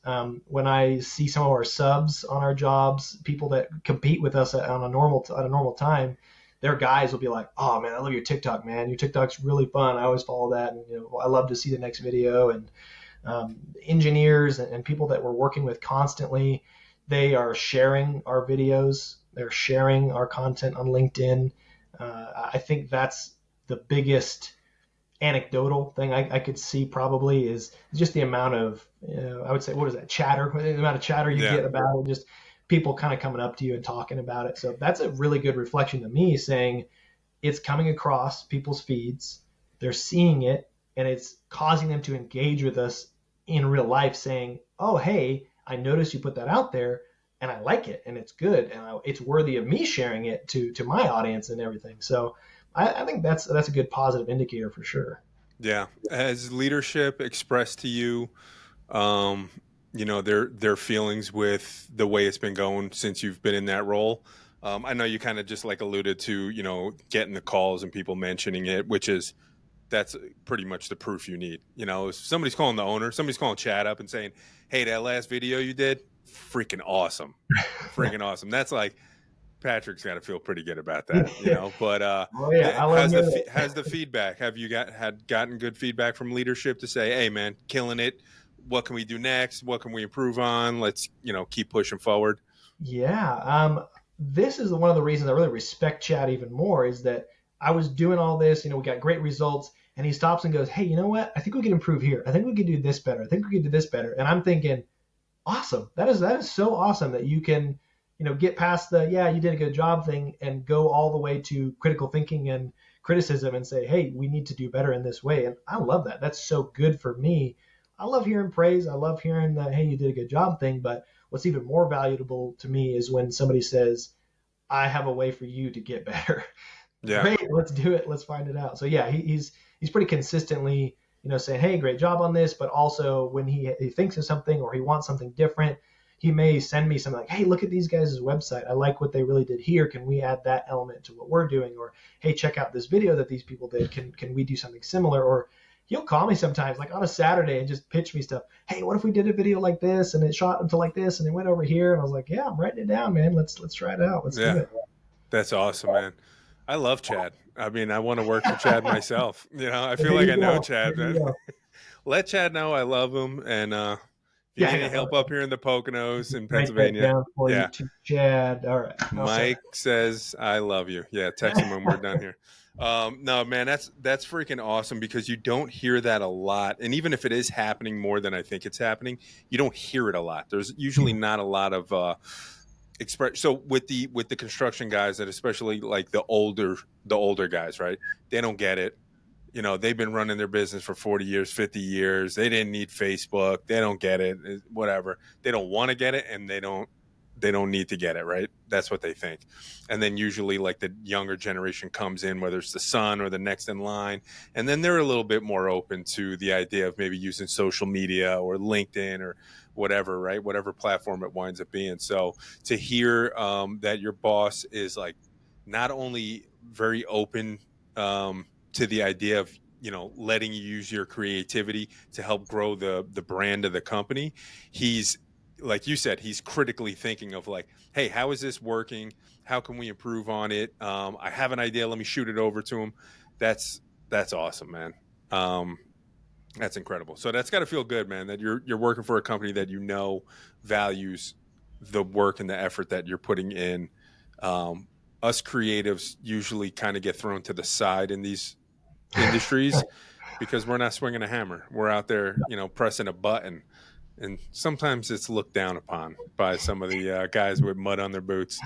B: When I see some of our subs on our jobs, people that compete with us at a normal time, their guys will be like, "Oh man, I love your TikTok, man. Your TikTok's really fun. I always follow that, and I love to see the next video." And engineers and people that we're working with constantly, they are sharing our videos. They're sharing our content on LinkedIn. I think that's the biggest anecdotal thing I could see probably is just the amount of, I would say, what is that, chatter, the amount of chatter you get about it, just people kind of coming up to you and talking about it. So that's a really good reflection to me, saying it's coming across people's feeds, they're seeing it, and it's causing them to engage with us in real life, saying, oh, hey, I noticed you put that out there, and I like it, and it's good, and it's worthy of me sharing it to my audience and everything. So I think that's a good positive indicator for sure.
A: Yeah. Has leadership expressed to you, their feelings with the way it's been going since you've been in that role? I know you kind of just like alluded to, getting the calls and people mentioning it, that's pretty much the proof you need. If somebody's calling the owner, somebody's calling Chad up and saying, hey, that last video you did, freaking awesome. Freaking awesome. That's like, Patrick's got to feel pretty good about that, but how's the feedback? Have you gotten good feedback from leadership to say, hey man, killing it. What can we do next? What can we improve on? Let's, keep pushing forward.
B: Yeah. This is one of the reasons I really respect Chad even more, is that I was doing all this, we got great results, and he stops and goes, hey, you know what? I think we can improve here. I think we can do this better. I think we can do this better. And I'm thinking, awesome. That is so awesome that you can, get past the, yeah, you did a good job thing and go all the way to critical thinking and criticism and say, hey, we need to do better in this way. And I love that. That's so good for me. I love hearing praise. I love hearing the, hey, you did a good job thing. But what's even more valuable to me is when somebody says, I have a way for you to get better. Yeah. Great, let's do it. Let's find it out. So yeah, he's pretty consistently, saying, hey, great job on this. But also when he thinks of something or he wants something different, he may send me something like, hey, look at these guys' website. I like what they really did here. Can we add that element to what we're doing? Or, hey, check out this video that these people did. Can we do something similar? Or he'll call me sometimes, like on a Saturday, and just pitch me stuff. Hey, what if we did a video like this and it shot into like this and it went over here? And I was like, yeah, I'm writing it down, man. Let's try it out. Let's do it.
A: That's awesome, man. I love Chad. I mean, I want to work for Chad myself. I feel like I know Chad. Let Chad know I love him, and if you need any help up here in the Poconos in Pennsylvania,
B: down for you to Chad. All right.
A: Mike says I love you. Yeah, text him when we're done here. No, man, that's freaking awesome, because you don't hear that a lot, and even if it is happening more than I think it's happening, you don't hear it a lot. There's usually not a lot of so with the construction guys, that especially like the older guys, right? They don't get it. They've been running their business for 40 years, 50 years. They didn't need Facebook. They don't get it. Whatever. They don't want to get it, and they don't they don't need to get it, right? That's what they think. And then usually like the younger generation comes in, whether it's the son or the next in line, and then they're a little bit more open to the idea of maybe using social media or LinkedIn or whatever, right? Whatever platform it winds up being. So to hear that your boss is like not only very open to the idea of, letting you use your creativity to help grow the brand of the company, he's, like you said, he's critically thinking of like, hey, how is this working? How can we improve on it? I have an idea, let me shoot it over to him. That's awesome, man. um, that's incredible. So that's got to feel good, man, that you're working for a company that values the work and the effort that you're putting in. um, Us creatives usually kind of get thrown to the side in these industries because we're not swinging a hammer. We're out there, pressing a button, and sometimes it's looked down upon by some of the guys with mud on their boots.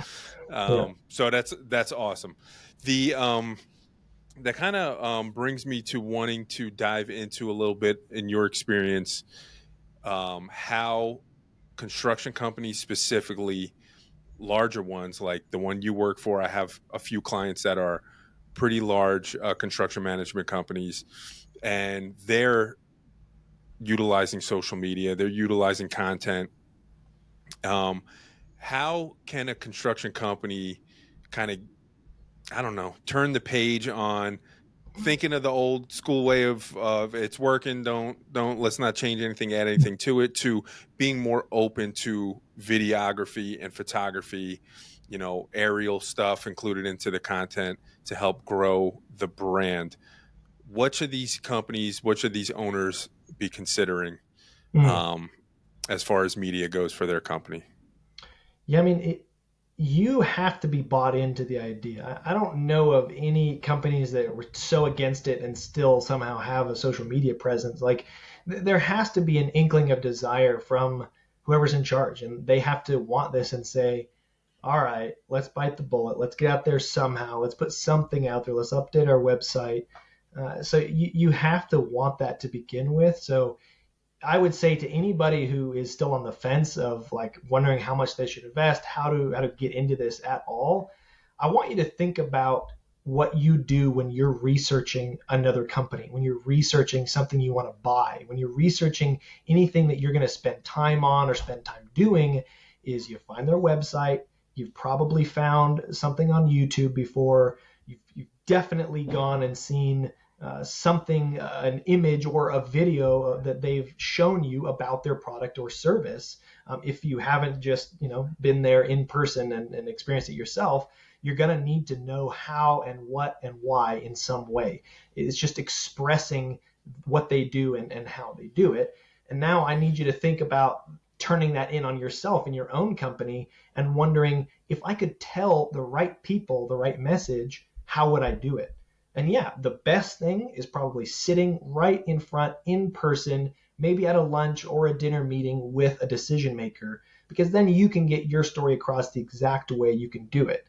B: Yeah.
A: So that's awesome. The That kind of brings me to wanting to dive into a little bit in your experience, how construction companies, specifically larger ones like the one you work for. I have a few clients that are pretty large construction management companies, and they're utilizing social media, they're utilizing content. Um, how can a construction company kind of, I don't know, turn the page on thinking of the old school way of it's working, don't let's not change anything, add anything to it, to being more open to videography and photography, aerial stuff included into the content to help grow the brand? What should these companies, what should these owners be considering,
B: Mm.
A: um, as far as media goes for their company?
B: Yeah, I mean, you have to be bought into the idea. I don't know of any companies that were so against it and still somehow have a social media presence. Like, there has to be an inkling of desire from whoever's in charge, and they have to want this and say, all right, let's bite the bullet. Let's get out there somehow. Let's put something out there. Let's update our website. So you have to want that to begin with. So I would say to anybody who is still on the fence of like wondering how much they should invest, how to get into this at all, I want you to think about what you do when you're researching another company, when you're researching something you want to buy, when you're researching anything that you're going to spend time on or spend time doing, is you find their website. You've probably found something on YouTube before. You've definitely gone and seen something, an image or a video that they've shown you about their product or service. If you haven't just been there in person and experienced it yourself, you're going to need to know how and what and why in some way. It's just expressing what they do and how they do it. And now I need you to think about turning that in on yourself in your own company and wondering, if I could tell the right people the right message, how would I do it? And yeah, the best thing is probably sitting right in front in person, maybe at a lunch or a dinner meeting with a decision maker, because then you can get your story across the exact way you can do it.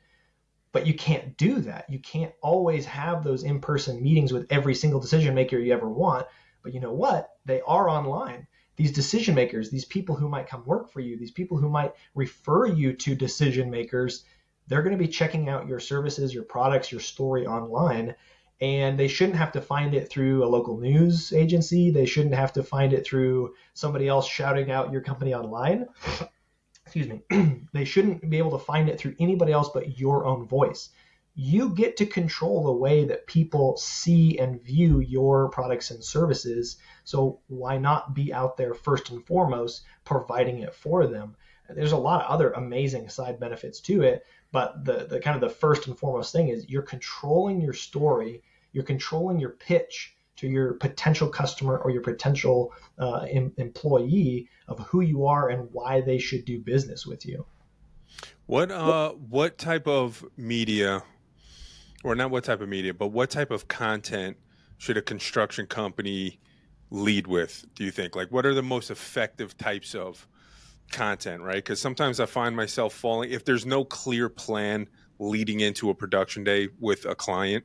B: But you can't do that. You can't always have those in person meetings with every single decision maker you ever want. But you know what? They are online. These decision makers, these people who might come work for you, these people who might refer you to decision makers, they're going to be checking out your services, your products, your story online. And they shouldn't have to find it through a local news agency. They shouldn't have to find it through somebody else shouting out your company online. Excuse me. They shouldn't be able to find it through anybody else but your own voice. You get to control the way that people see and view your products and services. So why not be out there first and foremost providing it for them? There's a lot of other amazing side benefits to it, but the kind of the first and foremost thing is you're controlling your story, you're controlling your pitch to your potential customer or your potential employee of who you are and why they should do business with you.
A: What type of media, or not what type of media, but what type of content should a construction company lead with, do you think? Like, what are the most effective types of content, right? Because sometimes I find myself falling, if there's no clear plan leading into a production day with a client,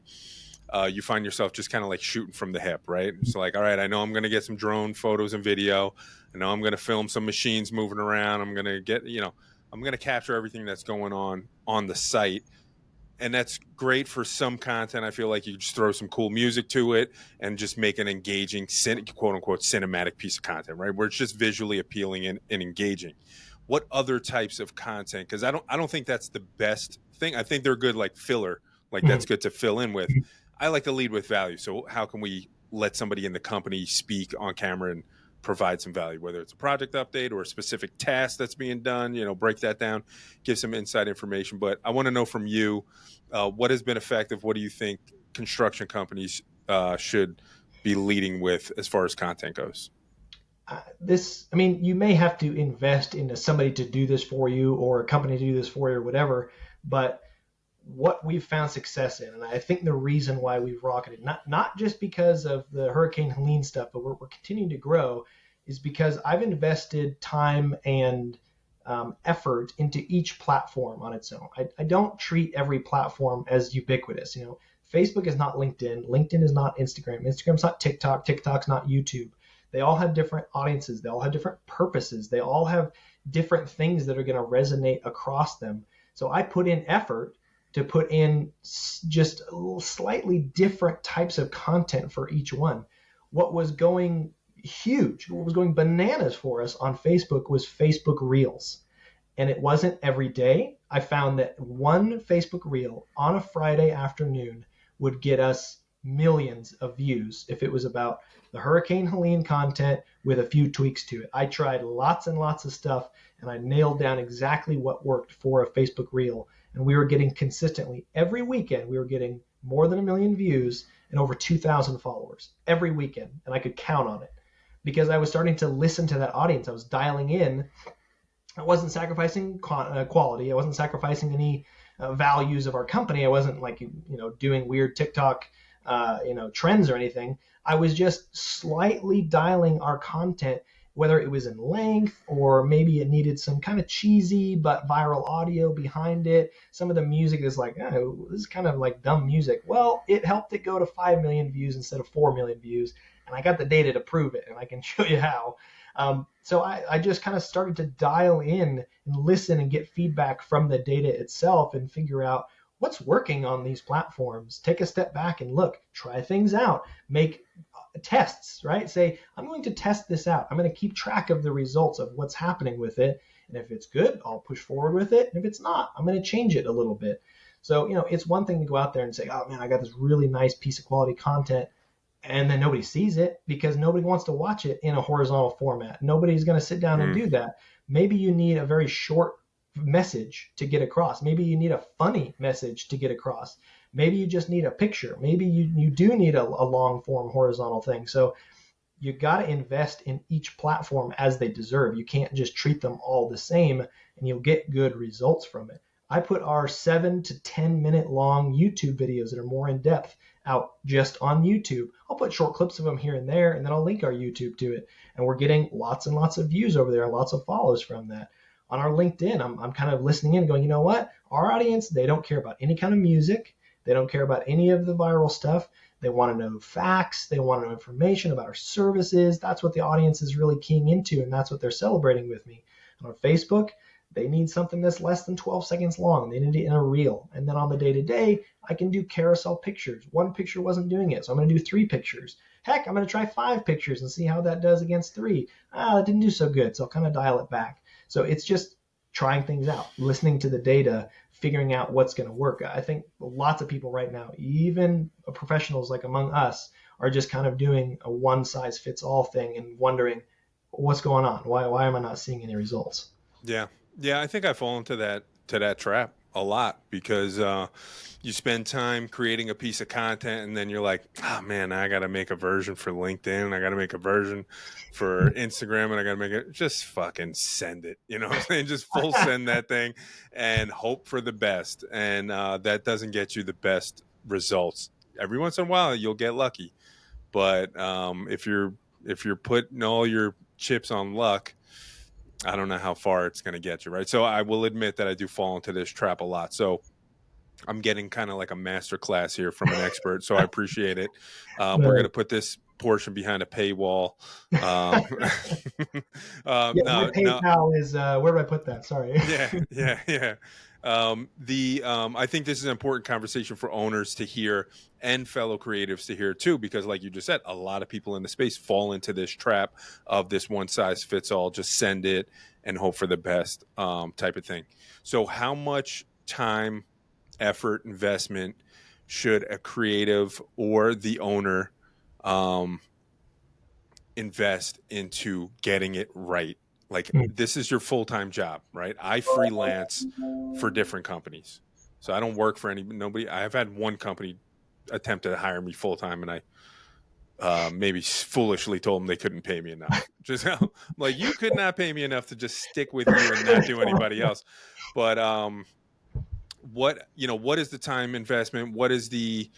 A: you find yourself just kind of like shooting from the hip, right? It's like, all right, I know I'm going to get some drone photos and video. I know I'm going to film some machines moving around. I'm going to get, I'm going to capture everything that's going on the site. And that's great for some content. I feel like you just throw some cool music to it and just make an engaging, quote unquote, cinematic piece of content, right? Where it's just visually appealing and engaging. What other types of content? Because I don't think that's the best thing. I think they're good like filler, like that's
B: Mhm.
A: good to fill in with. I like to lead with value. So how can we let somebody in the company speak on camera and provide some value, whether it's a project update or a specific task that's being done, break that down, give some inside information. But I want to know from you, what has been effective? What do you think construction companies should be leading with as far as content goes?
B: I mean, you may have to invest into somebody to do this for you or a company to do this for you or whatever, but what we've found success in, and I think the reason why we've rocketed, not just because of the Hurricane Helene stuff, but we're continuing to grow, is because I've invested time and effort into each platform on its own. I don't treat every platform as ubiquitous. Facebook is not LinkedIn. LinkedIn is not Instagram. Instagram's not TikTok. TikTok's not YouTube. They all have different audiences. They all have different purposes. They all have different things that are going to resonate across them. So I put in effort to put in just slightly different types of content for each one. What was going huge, what was going bananas for us on Facebook was Facebook Reels. And it wasn't every day. I found that one Facebook Reel on a Friday afternoon would get us millions of views if it was about the Hurricane Helene content with a few tweaks to it. I tried lots and lots of stuff and I nailed down exactly what worked for a Facebook Reel. And we were getting consistently every weekend, we were getting more than 1 million views and over 2,000 followers every weekend. And I could count on it because I was starting to listen to that audience. I was dialing in. I wasn't sacrificing quality. I wasn't sacrificing any values of our company. I wasn't like doing weird TikTok trends or anything. I was just slightly dialing our content, whether it was in length or maybe it needed some kind of cheesy but viral audio behind it. Some of the music is like, oh, this is kind of like dumb music. Well, it helped it go to 5 million views instead of 4 million views, and I got the data to prove it, and I can show you how. So I just kind of started to dial in and listen and get feedback from the data itself and figure out what's working on these platforms. Take a step back and look, try things out, make tests, right? Say, I'm going to test this out. I'm going to keep track of the results of what's happening with it. And if it's good, I'll push forward with it. And if it's not, I'm going to change it a little bit. So, it's one thing to go out there and say, oh man, I got this really nice piece of quality content, and then nobody sees it because nobody wants to watch it in a horizontal format. Nobody's going to sit down and do that. Maybe you need a very short message to get across. Maybe you need a funny message to get across. Maybe you just need a picture. Maybe you do need a long form horizontal thing. So you got to invest in each platform as they deserve. You can't just treat them all the same and you'll get good results from it. I put our 7 to 10 minute long YouTube videos that are more in depth out just on YouTube. I'll put short clips of them here and there, and then I'll link our YouTube to it. And we're getting lots and lots of views over there and lots of follows from that. On our LinkedIn, I'm kind of listening in going, you know what? Our audience, they don't care about any kind of music. They don't care about any of the viral stuff. They want to know facts. They want to know information about our services. That's what the audience is really keying into, and that's what they're celebrating with me. And on Facebook, they need something that's less than 12 seconds long. They need it in a reel. And then on the day-to-day, I can do carousel pictures. One picture wasn't doing it, so I'm going to do 3 pictures. Heck, I'm going to try 5 pictures and see how that does against 3. That didn't do so good, so I'll kind of dial it back. So it's just trying things out, listening to the data, figuring out what's going to work. I think lots of people right now, even professionals like among us, are just kind of doing a one-size-fits-all thing and wondering what's going on. Why am I not seeing any results?
A: Yeah. Yeah, I think I fall into that trap a lot because you spend time creating a piece of content and then you're like, oh man, I got to make a version for LinkedIn. I got to make a version for Instagram and I got to make it. Just fucking send it. You know what I'm saying? Just full send that thing and hope for the best. And that doesn't get you the best results. Every once in a while, you'll get lucky. But if you're putting all your chips on luck, I don't know how far it's going to get you, right? So I will admit that I do fall into this trap a lot. So I'm getting kind of like a master class here from an expert. So I appreciate it. We're going
B: No.
A: to put this portion behind a paywall. Um,
B: Yeah, my
A: no,
B: PayPal is where do I put that? Sorry.
A: yeah. I think this is an important conversation for owners to hear and fellow creatives to hear too, because like you just said, a lot of people in the space fall into this trap of this one size fits all, just send it and hope for the best type of thing. So how much time, effort, investment should a creative or the owner um, invest into getting it right? Like,
B: Hmm.
A: this is your full-time job, right? I freelance for different companies. So I don't work for nobody. I have had one company attempt to hire me full-time, and I maybe foolishly told them they couldn't pay me enough. Just like, you could not pay me enough to just stick with you and not do anybody else. But what is the time investment? What is the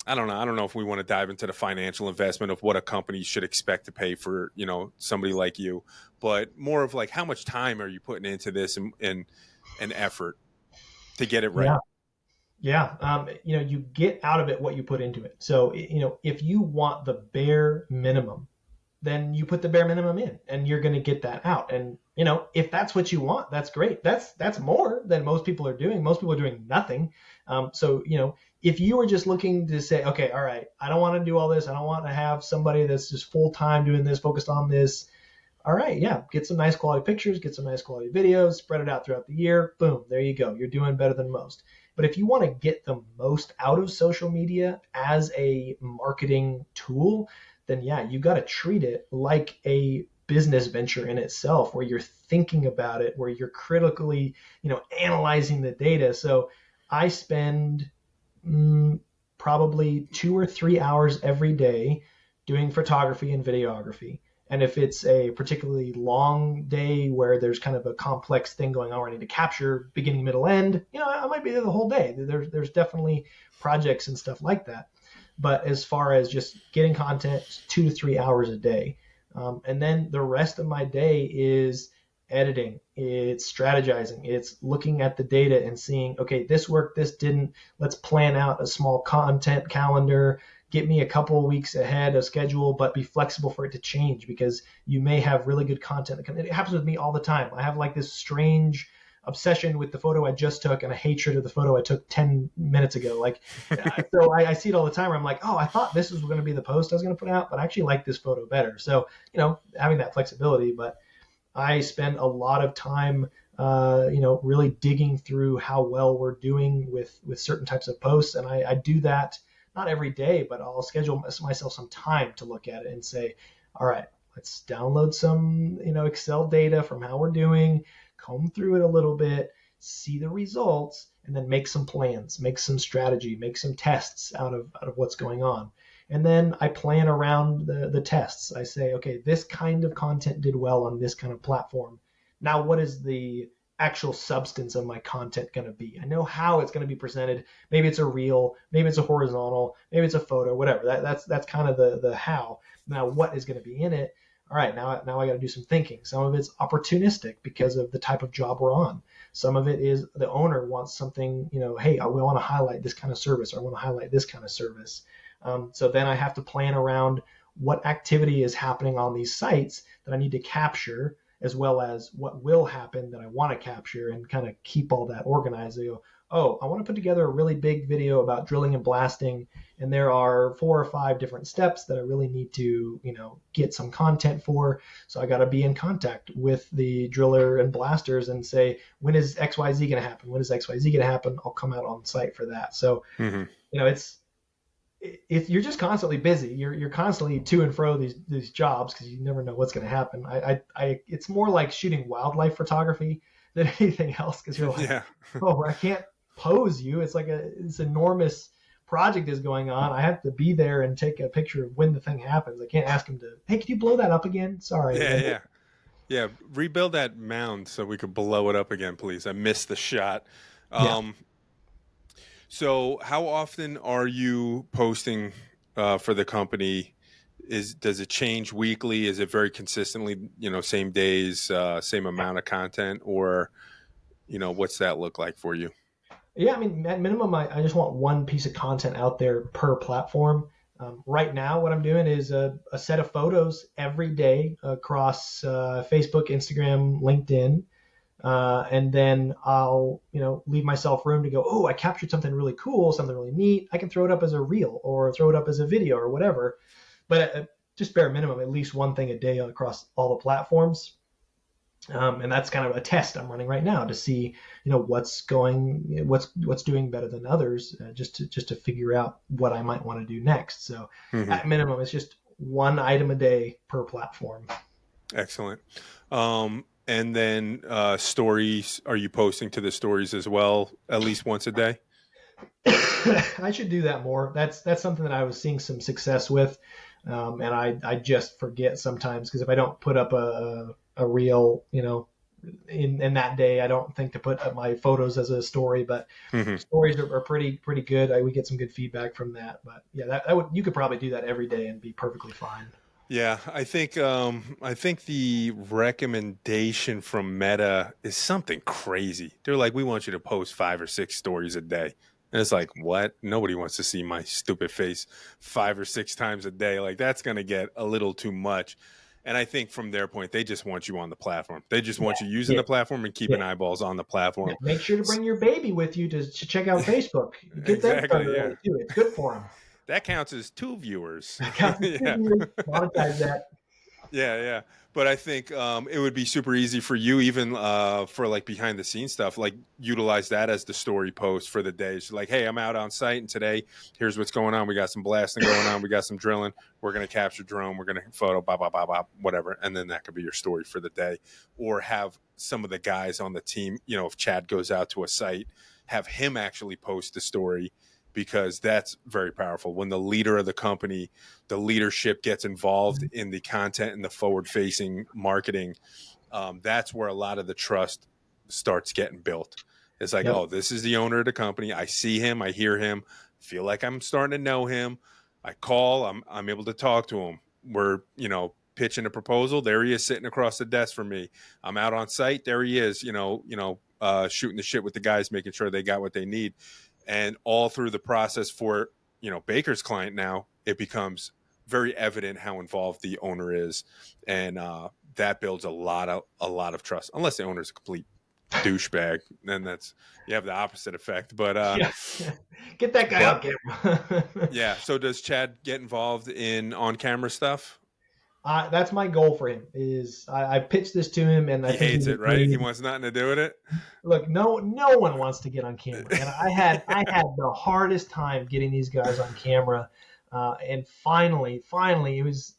A: I don't know. I don't know if we want to dive into the financial investment of what a company should expect to pay for, somebody like you, but more of like, how much time are you putting into this and effort to get it right?
B: Yeah. Yeah. You get out of it what you put into it. So, if you want the bare minimum, then you put the bare minimum in and you're going to get that out. And, if that's what you want, that's great. That's more than most people are doing. Most people are doing nothing. So, if you were just looking to say, okay, all right, I don't want to do all this. I don't want to have somebody that's just full time doing this, focused on this. All right, yeah, get some nice quality pictures, get some nice quality videos, spread it out throughout the year. Boom, there you go. You're doing better than most. But if you want to get the most out of social media as a marketing tool, then yeah, you got to treat it like a business venture in itself, where you're thinking about it, where you're critically, analyzing the data. So I spend probably 2 or 3 hours every day doing photography and videography. And if it's a particularly long day where there's kind of a complex thing going on where I need to capture beginning, middle, end, I might be there the whole day. There's definitely projects and stuff like that. But as far as just getting content, it's 2 to 3 hours a day. And then the rest of my day is editing, it's strategizing, it's looking at the data and seeing, okay, this worked, this didn't. Let's plan out a small content calendar, get me a couple of weeks ahead of schedule, but be flexible for it to change, because you may have really good content. It happens with me all the time. I have like this strange obsession with the photo I just took and a hatred of the photo I took 10 minutes ago. Like, so I see it all the time where I'm like, oh, I thought this was going to be the post I was going to put out, but I actually like this photo better. So, having that flexibility. But I spend a lot of time, really digging through how well we're doing with certain types of posts. And I do that not every day, but I'll schedule myself some time to look at it and say, all right, let's download some, Excel data from how we're doing, comb through it a little bit, see the results, and then make some plans, make some strategy, make some tests out of what's going on. And then I plan around the tests. I say, okay, this kind of content did well on this kind of platform. Now, what is the actual substance of my content going to be? I know how it's going to be presented. Maybe it's a reel, maybe it's a horizontal, maybe it's a photo, whatever. That's kind of the how. Now, what is going to be in it? All right, now I got to do some thinking. Some of it's opportunistic because of the type of job we're on. Some of it is the owner wants something, hey, we want to highlight this kind of service, or I want to highlight this kind of service. So then I have to plan around what activity is happening on these sites that I need to capture, as well as what will happen that I want to capture, and kind of keep all that organized. I go, oh, I want to put together a really big video about drilling and blasting, and there are 4 or 5 different steps that I really need to, get some content for. So I got to be in contact with the driller and blasters and say, when is XYZ going to happen? When is XYZ going to happen? I'll come out on site for that. So,
A: Mm-hmm.
B: if you're just constantly busy, you're constantly to and fro these jobs, because you never know what's going to happen. It's more like shooting wildlife photography than anything else, because you're like,
A: Yeah.
B: oh, I can't pose you. It's like this enormous project is going on. I have to be there and take a picture of when the thing happens. I can't ask him to, hey, can you blow that up again? Sorry.
A: Yeah. Rebuild that mound so we could blow it up again, please. I missed the shot.
B: Yeah.
A: So how often are you posting for the company? Does it change weekly? Is it very consistently, same days, same amount of content, or, what's that look like for you?
B: Yeah, I mean, at minimum, I just want one piece of content out there per platform. Right now, what I'm doing is a set of photos every day across Facebook, Instagram, LinkedIn. And then I'll, leave myself room to go, oh, I captured something really cool, something really neat. I can throw it up as a reel or throw it up as a video or whatever. But just bare minimum, at least one thing a day across all the platforms. And that's kind of a test I'm running right now to see, what's doing better than others, just to figure out what I might want to do next. So
A: Hmm.
B: at minimum, it's just one item a day per platform.
A: Excellent. And then stories, are you posting to the stories as well, at least once a day?
B: I should do that more. That's something that I was seeing some success with, and I just forget sometimes because if I don't put up a reel, in that day, I don't think to put up my photos as a story. But
A: Hmm.
B: stories are pretty good. We get some good feedback from that. But yeah, that would you could probably do that every day and be perfectly fine.
A: Yeah, I think the recommendation from Meta is something crazy. They're like, we want you to post 5 or 6 stories a day. And it's like, what? Nobody wants to see my stupid face 5 or 6 times a day. Like that's gonna get a little too much. And I think from their point, they just want you on the platform. They just
B: Yeah,
A: want you using
B: yeah,
A: the platform and
B: yeah.
A: keeping eyeballs on the
B: Yeah,
A: platform.
B: make sure to bring your baby with you to check out Facebook. Get them started
A: Exactly, yeah.
B: early too. It's good for them.
A: That counts as 2 viewers.
B: I got some
A: Yeah.
B: videos, monetize that.
A: Yeah, yeah. But I think it would be super easy for you, even for like behind the scenes stuff, like utilize that as the story post for the day. So like, hey, I'm out on site and today, here's what's going on. We got some blasting going on. We got some drilling. We're going to capture drone. We're going to photo, blah, blah, blah, blah, whatever. And then that could be your story for the day. Or have some of the guys on the team, if Chad goes out to a site, have him actually post the story because that's very powerful. When the leader of the company, the leadership gets involved in the content and the forward facing marketing, that's where a lot of the trust starts getting built. It's like,
B: Yep.
A: oh, this is the owner of the company. I see him, I hear him, feel like I'm starting to know him. I call, I'm able to talk to him. We're, pitching a proposal. There he is sitting across the desk from me. I'm out on site. There he is, shooting the shit with the guys, making sure they got what they need. And all through the process for, Baker's client now, it becomes very evident how involved the owner is. And that builds a lot of trust. Unless the owner's a complete douchebag, then you have the opposite effect. But
B: Yeah. Get that guy on
A: but
B: camera.
A: yeah. So does Chad get involved in on camera stuff?
B: That's my goal for him. Is I pitched this to him, and I
A: He
B: think
A: hates
B: he's
A: it, right? He
B: agreed.
A: wants nothing to do with it.
B: Look, no one wants to get on camera, and I had the hardest time getting these guys on camera, and finally, it was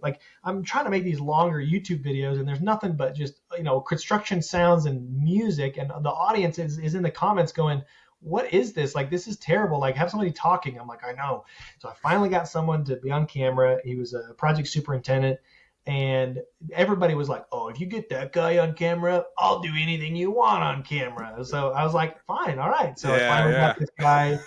B: like I'm trying to make these longer YouTube videos, and there's nothing but just construction sounds and music, and the audience is in the comments going, "What is this? Like this is terrible. Like have somebody talking." I'm like, I know. So I finally got someone to be on camera. He was a project superintendent. And everybody was like, "Oh, if you get that guy on camera, I'll do anything you want on camera." So I was like, "Fine, all right." So I
A: Yeah,
B: finally got
A: yeah.
B: this guy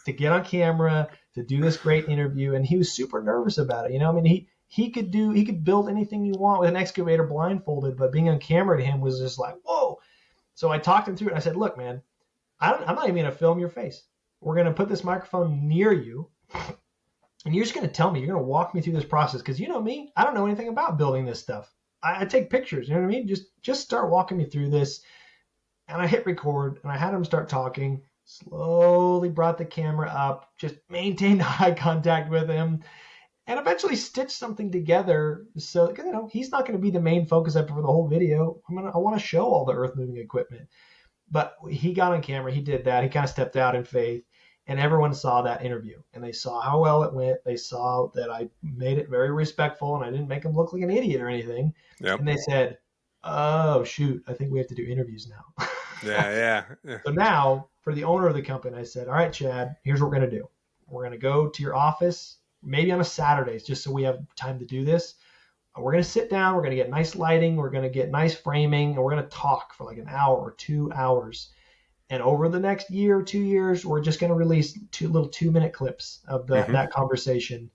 B: to get on camera to do this great interview, and he was super nervous about it. I mean, he could build anything you want with an excavator blindfolded, but being on camera to him was just like, whoa. So I talked him through it. I said, "Look, man, I'm not even gonna film your face. We're gonna put this microphone near you, and you're just going to tell me, you're going to walk me through this process because you know me, I don't know anything about building this stuff. I take pictures, you know what I mean? Just start walking me through this." And I hit record and I had him start talking, slowly brought the camera up, just maintained eye contact with him, and eventually stitched something together. So, he's not going to be the main focus for the whole video. I want to show all the earth moving equipment. But he got on camera, he did that, he kind of stepped out in faith, and everyone saw that interview and they saw how well it went. They saw that I made it very respectful and I didn't make him look like an idiot or anything.
A: Yep.
B: And they said, "Oh shoot, I think we have to do interviews now."
A: Yeah, yeah, yeah.
B: So now for the owner of the company, I said, "All right, Chad, here's what we're going to do. We're going to go to your office, maybe on a Saturday, just so we have time to do this. We're going to sit down. We're going to get nice lighting. We're going to get nice framing. And we're going to talk for like an hour or 2 hours. And over the next year or 2 years, we're just going to release two little 2-minute clips of
A: Hmm.
B: that conversation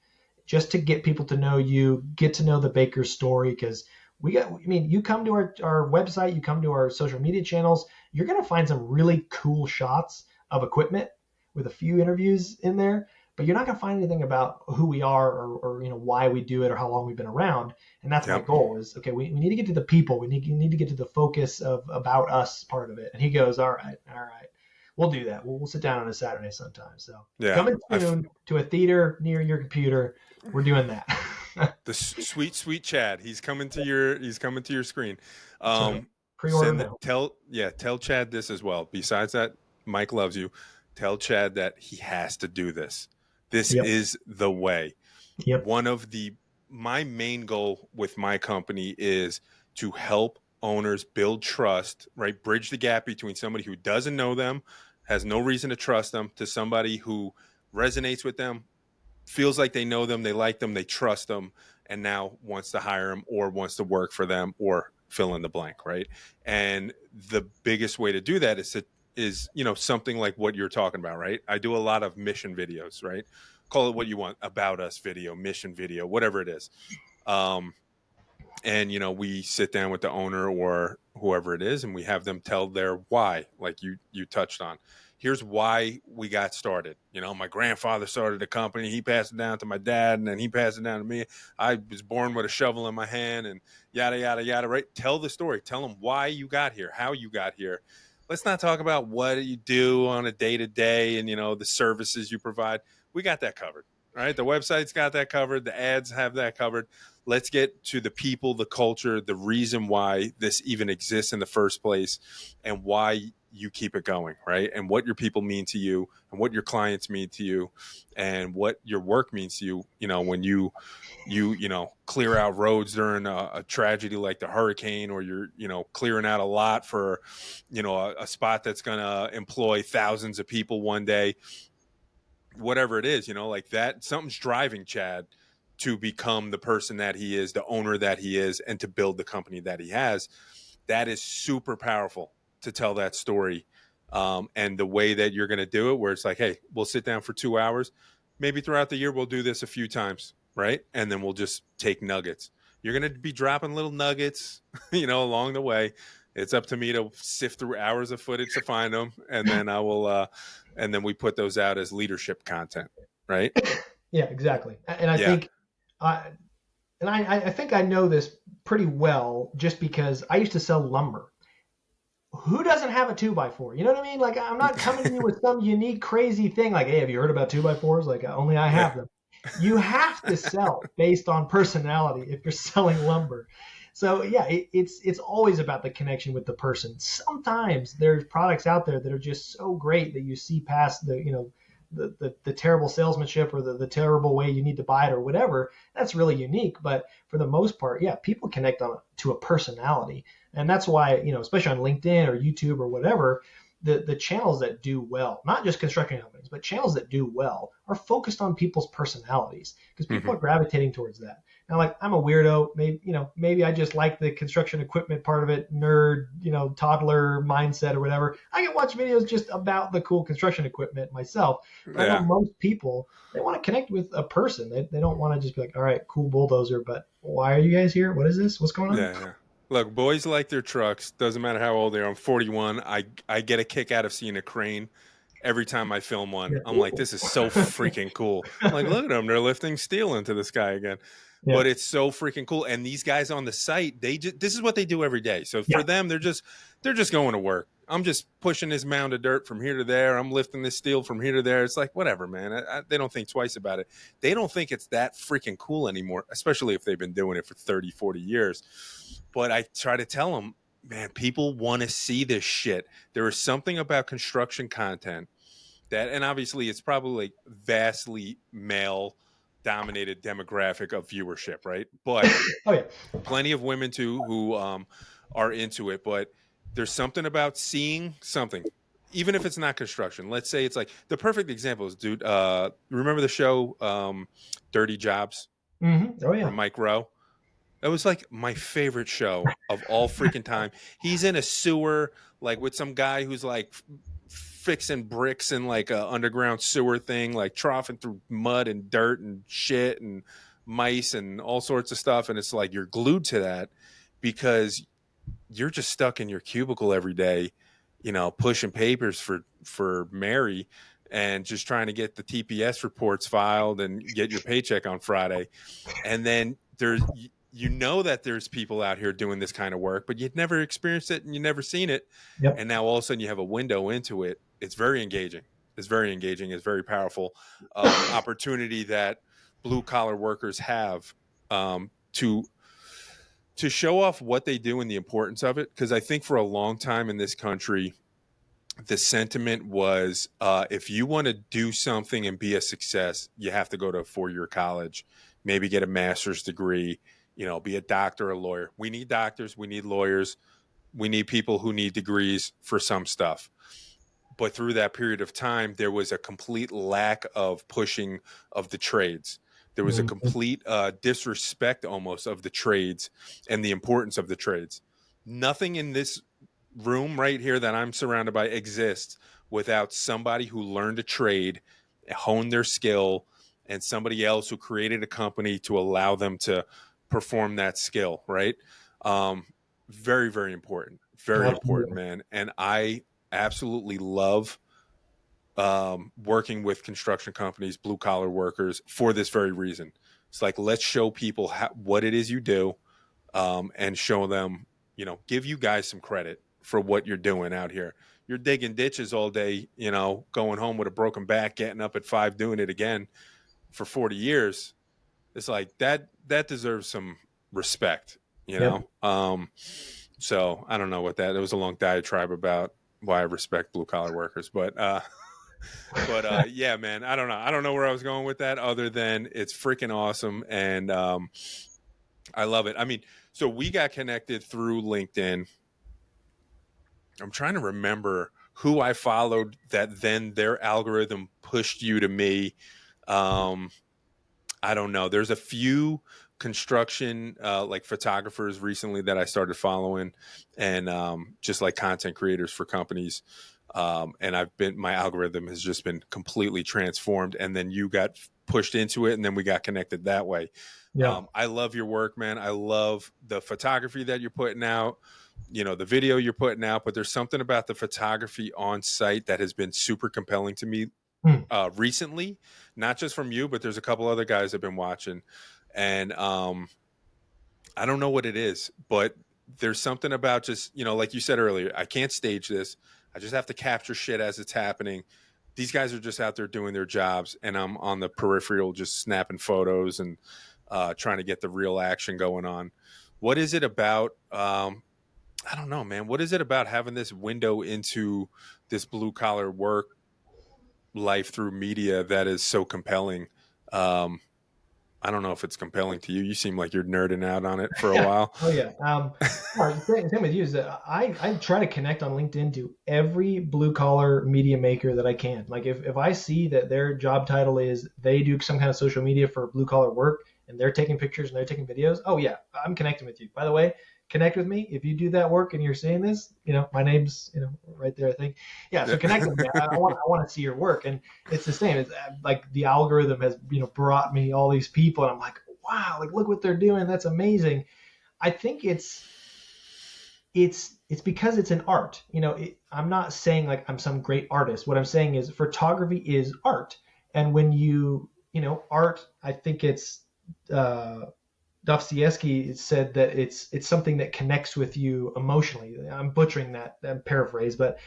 B: just to get people to know you, get to know the Baker story. Because you come to our website, you come to our social media channels, you're going to find some really cool shots of equipment with a few interviews in there. but you're not going to find anything about who we are, or why we do it, or how long we've been around. And that's my
A: Yep.
B: goal is, okay, we need to get to the people. We need to get to the focus of about us part of it. And he goes, all right, we'll do that. We'll sit down on a Saturday sometime. So
A: Yeah.
B: coming soon to a theater near your computer. We're doing that.
A: The sweet, sweet Chad. He's coming to your screen.
B: That's right.
A: Um,
B: Pre-order now.
A: tell Chad this as well. Besides that, Mike loves you. Tell Chad that he has to do this. This
B: Yep.
A: is the way.
B: Yep.
A: One of my main goal with my company is to help owners build trust, right? Bridge the gap between somebody who doesn't know them, has no reason to trust them, to somebody who resonates with them, feels like they know them, they like them, they trust them, and now wants to hire them or wants to work for them or fill in the blank, right? And the biggest way to do that is something like what you're talking about, right? I do a lot of mission videos, right? Call it what you want, about us video, mission video, whatever it is. Um, and we sit down with the owner or whoever it is, and we have them tell their why, like you touched on. Here's why we got started. My grandfather started a company, he passed it down to my dad, and then he passed it down to me. I was born with a shovel in my hand, and yada yada yada, right? Tell the story. Tell them why you got here, how you got here. Let's not talk about what you do on a day-to-day and the services you provide. We got that covered. All right, the website's got that covered, the ads have that covered. Let's get to the people, the culture, the reason why this even exists in the first place, and why you keep it going, right? And what your people mean to you, and what your clients mean to you, and what your work means to you. When you clear out roads during a tragedy like the hurricane, or you're clearing out a lot for a spot that's going to employ thousands of people one day, whatever it is, like that, something's driving Chad to become the person that he is, the owner that he is, and to build the company that he has. That is super powerful to tell that story. And the way that you're going to do it, where it's like, hey, we'll sit down for 2 hours. Maybe throughout the year, we'll do this a few times, right? And then we'll just take nuggets. You're going to be dropping little nuggets, along the way. It's up to me to sift through hours of footage to find them. And then and then we put those out as leadership content, right?
B: Yeah, exactly. And I
A: Yeah.
B: think, I think I know this pretty well just because I used to sell lumber. Who doesn't have a 2x4? You know what I mean? Like, I'm not coming to you with some unique, crazy thing like, hey, have you heard about 2x4s? Like, only I
A: Yeah.
B: have them. You have to sell based on personality if you're selling lumber. So yeah, it's always about the connection with the person. Sometimes there's products out there that are just so great that you see past the terrible salesmanship, or the terrible way you need to buy it, or whatever. That's really unique. But for the most part, yeah, people connect to a personality. And that's why, especially on LinkedIn or YouTube or whatever, the channels that do well, not just construction companies, but channels that do well, are focused on people's personalities, because people
A: Mm-hmm.
B: are gravitating towards that. Now, like, I'm a weirdo. Maybe I just like the construction equipment part of it, nerd, toddler mindset or whatever. I can watch videos just about the cool construction equipment myself. But I know
A: Yeah.
B: most people, they want to connect with a person. They don't want to just be like, all right, cool bulldozer, but why are you guys here? What is this? What's going on?
A: Yeah. Yeah. Look, boys like their trucks. Doesn't matter how old they are. I'm 41. I get a kick out of seeing a crane every time I film one.
B: Yeah.
A: I'm like, this is so freaking cool. I'm like, look at them. They're lifting steel into the sky again.
B: Yeah.
A: But it's so freaking cool. And these guys on the site, this is what they do every day. So
B: Yeah.
A: for them, they're just going to work. I'm just pushing this mound of dirt from here to there. I'm lifting this steel from here to there. It's like, whatever, man. They don't think twice about it. They don't think it's that freaking cool anymore, especially if they've been doing it for 30, 40 years. But I try to tell them, man, people want to see this shit. There is something about construction content and obviously it's probably vastly male dominated demographic of viewership, right? But
B: Oh yeah.
A: plenty of women too who are into it. But there's something about seeing something, even if it's not construction. Let's say it's like the perfect example is, dude, remember the show Dirty Jobs
B: Mm-hmm. Oh
A: from
B: yeah.
A: Mike Rowe? That was like my favorite show of all freaking time. He's in a sewer, like with some guy who's like fixing bricks in like a underground sewer thing, like troughing through mud and dirt and shit and mice and all sorts of stuff. And it's like you're glued to that because you're just stuck in your cubicle every day, pushing papers for Mary. and just trying to get the TPS reports filed and get your paycheck on Friday. And then you know that there's people out here doing this kind of work, but you'd never experienced it and you never seen it.
B: Yep.
A: And now all of a sudden you have a window into it. It's very engaging. It's very engaging. It's very powerful opportunity that blue collar workers have to show off what they do and the importance of it. Because I think for a long time in this country, the sentiment was if you want to do something and be a success, you have to go to a 4-year college, maybe get a master's degree, be a doctor or a lawyer. We need doctors, we need lawyers, we need people who need degrees for some stuff. But through that period of time, there was a complete lack of pushing of the trades. There was a
B: Mhm.
A: complete disrespect almost of the trades and the importance of the trades. Nothing in this room right here that I'm surrounded by exists without somebody who learned a trade, honed their skill, and somebody else who created a company to allow them to perform that skill, right? Um, very, very important,
B: Absolutely.
A: man. And I absolutely love working with construction companies, blue collar workers for this very reason. It's like, let's show people what it is you do, and show them, give you guys some credit for what you're doing out here. You're digging ditches all day, going home with a broken back, getting up at 5, doing it again for 40 years. It's like that deserves some respect, you
B: Yep.
A: know? So I don't know what that, it was a long diatribe about why I respect blue collar workers, but yeah, man, I don't know where I was going with that other than it's freaking awesome. And, I love it. I mean, so we got connected through LinkedIn. I'm trying to remember who I followed that then their algorithm pushed you to me. Um, I don't know. There's a few construction like photographers recently that I started following, and just like content creators for companies. And my algorithm has just been completely transformed. And then you got pushed into it, and then we got connected that way.
B: Yeah.
A: I love your work, man. I love the photography that you're putting out, the video you're putting out, but there's something about the photography on site that has been super compelling to me
B: Hmm.
A: recently, not just from you, but there's a couple other guys I've been watching. And I don't know what it is, but there's something about just, like you said earlier, I can't stage this. I just have to capture shit as it's happening. These guys are just out there doing their jobs, and I'm on the peripheral just snapping photos and trying to get the real action going on. What is it about? I don't know, man. What is it about having this window into this blue collar work life through media that is so compelling? Um, I don't know if it's compelling to you. You seem like you're nerding out on it for a
B: Yeah.
A: while.
B: Oh yeah. Same with you is that I try to connect on LinkedIn to every blue collar media maker that I can. Like if I see that their job title is they do some kind of social media for blue collar work and they're taking pictures and they're taking videos, oh yeah, I'm connecting with you. By the way, connect with me if you do that work and you're seeing this. My name's right there. I think. Yeah. So connect with me. I want to see your work, and it's the same. It's like the algorithm has brought me all these people, and I'm like, wow, like look what they're doing. That's amazing. I think it's because it's an art. I'm not saying like I'm some great artist. What I'm saying is photography is art, and when art, I think it's Dostoevsky said that it's something that connects with you emotionally. I'm butchering that paraphrase, but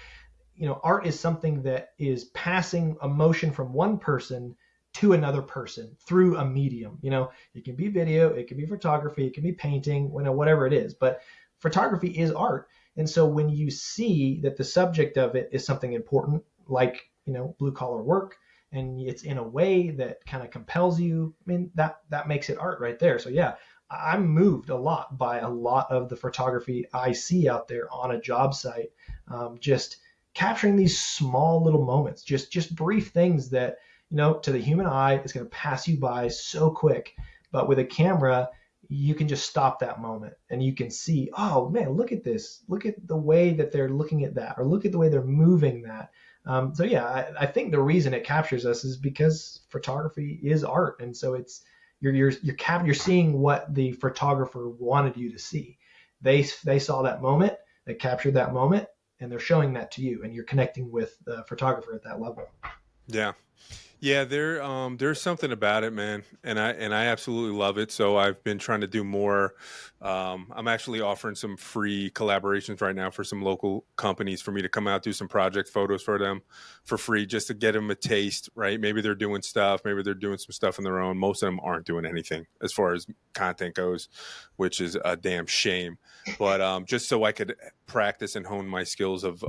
B: art is something that is passing emotion from one person to another person through a medium. It can be video, it can be photography, it can be painting, whatever it is. But photography is art. And so when you see that the subject of it is something important, like, blue collar work, and it's in a way that kind of compels you, I mean, that makes it art right there. So yeah, I'm moved a lot by a lot of the photography I see out there on a job site. Just capturing these small little moments, just brief things that to the human eye is going to pass you by so quick, but with a camera you can just stop that moment and you can see, oh man, look at this, look at the way that they're looking at that, or look at the way they're moving that. So yeah, I think the reason it captures us is because photography is art, and so it's you're seeing what the photographer wanted you to see. They saw that moment, they captured that moment, and they're showing that to you, and you're connecting with the photographer at that level.
A: Yeah. Yeah, there's something about it, man, and I absolutely love it. So I've been trying to do more. I'm actually offering some free collaborations right now for some local companies for me to come out do some project photos for them for free, just to get them a taste. Right? Maybe they're doing stuff, maybe they're doing some stuff on their own. Most of them aren't doing anything as far as content goes, which is a damn shame. But just so I could practice and hone my skills of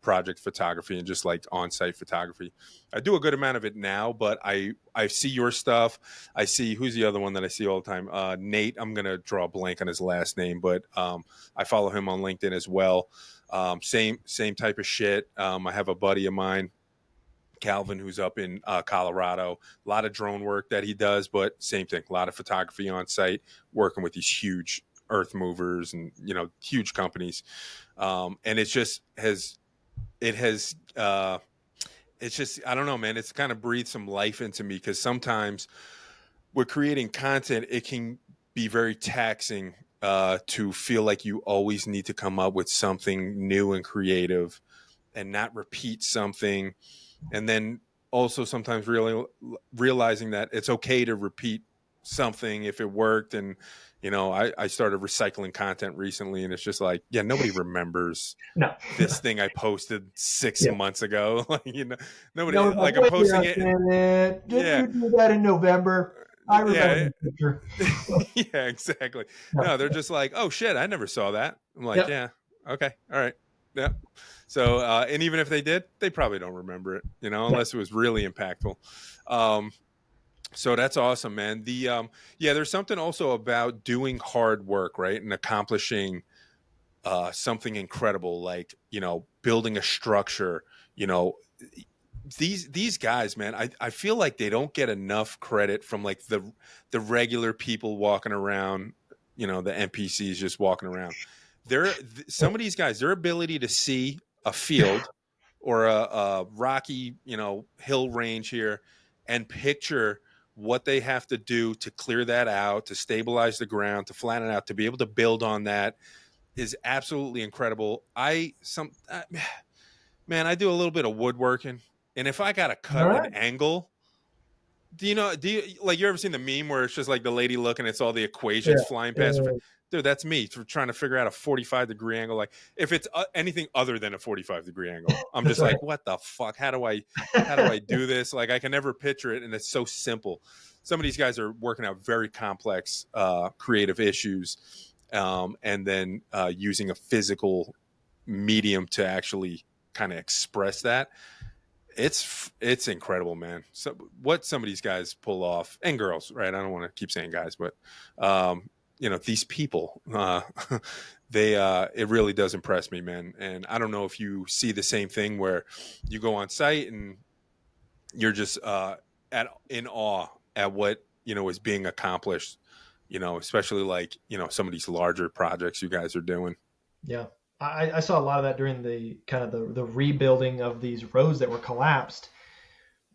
A: project photography and just like on-site photography. I do a good amount of it now, but I see your stuff. I see who's the other one that I see all the time. Nate. I'm gonna draw a blank on his last name, but I follow him on LinkedIn as well. Same type of shit. I have a buddy of mine, Calvin, who's up in Colorado. A lot of drone work that he does, but same thing. A lot of photography on site, working with these huge earth movers and huge companies. And it has it's just, I don't know, man, it's kind of breathed some life into me, because sometimes with creating content it can be very taxing, to feel like you always need to come up with something new and creative and not repeat something. And then also sometimes really realizing that it's okay to repeat something if it worked. And I started recycling content recently, and it's just like, yeah, nobody remembers
B: No.
A: this thing I posted six
B: Yeah.
A: months ago. Like,
B: No,
A: nobody,
B: it's like,
A: like, I'm
B: wait
A: posting
B: a
A: it.
B: minute. Didn't
A: Yeah,
B: you do that in November? I remember
A: yeah,
B: the picture.
A: yeah, exactly.
B: No.
A: No, they're just like, oh shit, I never saw that. I'm like,
B: Yep.
A: yeah, okay, all right, yeah. So, and even if they did, they probably don't remember it,
B: Yeah.
A: unless it was really impactful. Um, so that's awesome, man. Yeah, there's something also about doing hard work, right, and accomplishing something incredible, like building a structure. You know, these guys, man, I feel like they don't get enough credit from like the regular people walking around, the NPCs just walking around. Some of these guys, their ability to see a field or a rocky, hill range here, and picture what they have to do to clear that out, to stabilize the ground, to flatten it out, to be able to build on that, is absolutely incredible. Man, I do a little bit of woodworking, and if I got to
B: All
A: cut an
B: right.
A: angle, do you like, you ever seen the meme where it's just like the lady looking, it's all the
B: Yeah.
A: equations flying past her? Dude, that's me for trying to figure out a 45-degree angle. Like, if it's anything other than a 45-degree angle, I'm
B: That's
A: just
B: right.
A: like, what the fuck? How do I do this? Like, I can never picture it, and it's so simple. Some of these guys are working out very complex creative issues, and then using a physical medium to actually kind of express that. It's incredible, man. So what some of these guys pull off, and girls, right? I don't want to keep saying guys, but these people, they it really does impress me, man. And I don't know if you see the same thing, where you go on site and you're just at in awe at what is being accomplished. Especially like some of these larger projects you guys are doing.
B: Yeah. I saw a lot of that during the kind of the rebuilding of these roads that were collapsed.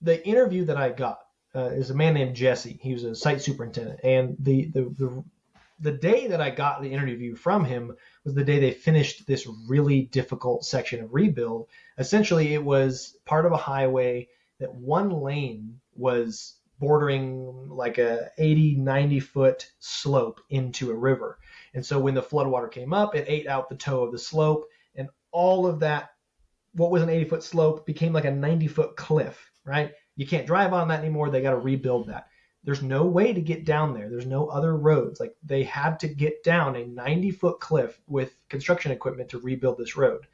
B: The interview that I got is a man named Jesse. He was a site superintendent, and the day that I got the interview from him was the day they finished this really difficult section of rebuild. Essentially, it was part of a highway that one lane was bordering like a 80, 90-foot slope into a river. And so when the floodwater came up, it ate out the toe of the slope, and all of that, what was an 80-foot slope, became like a 90-foot cliff, right? You can't drive on that anymore. They got to rebuild that. There's no way to get down there. There's no other roads. Like, they had to get down a 90-foot cliff with construction equipment to rebuild this road.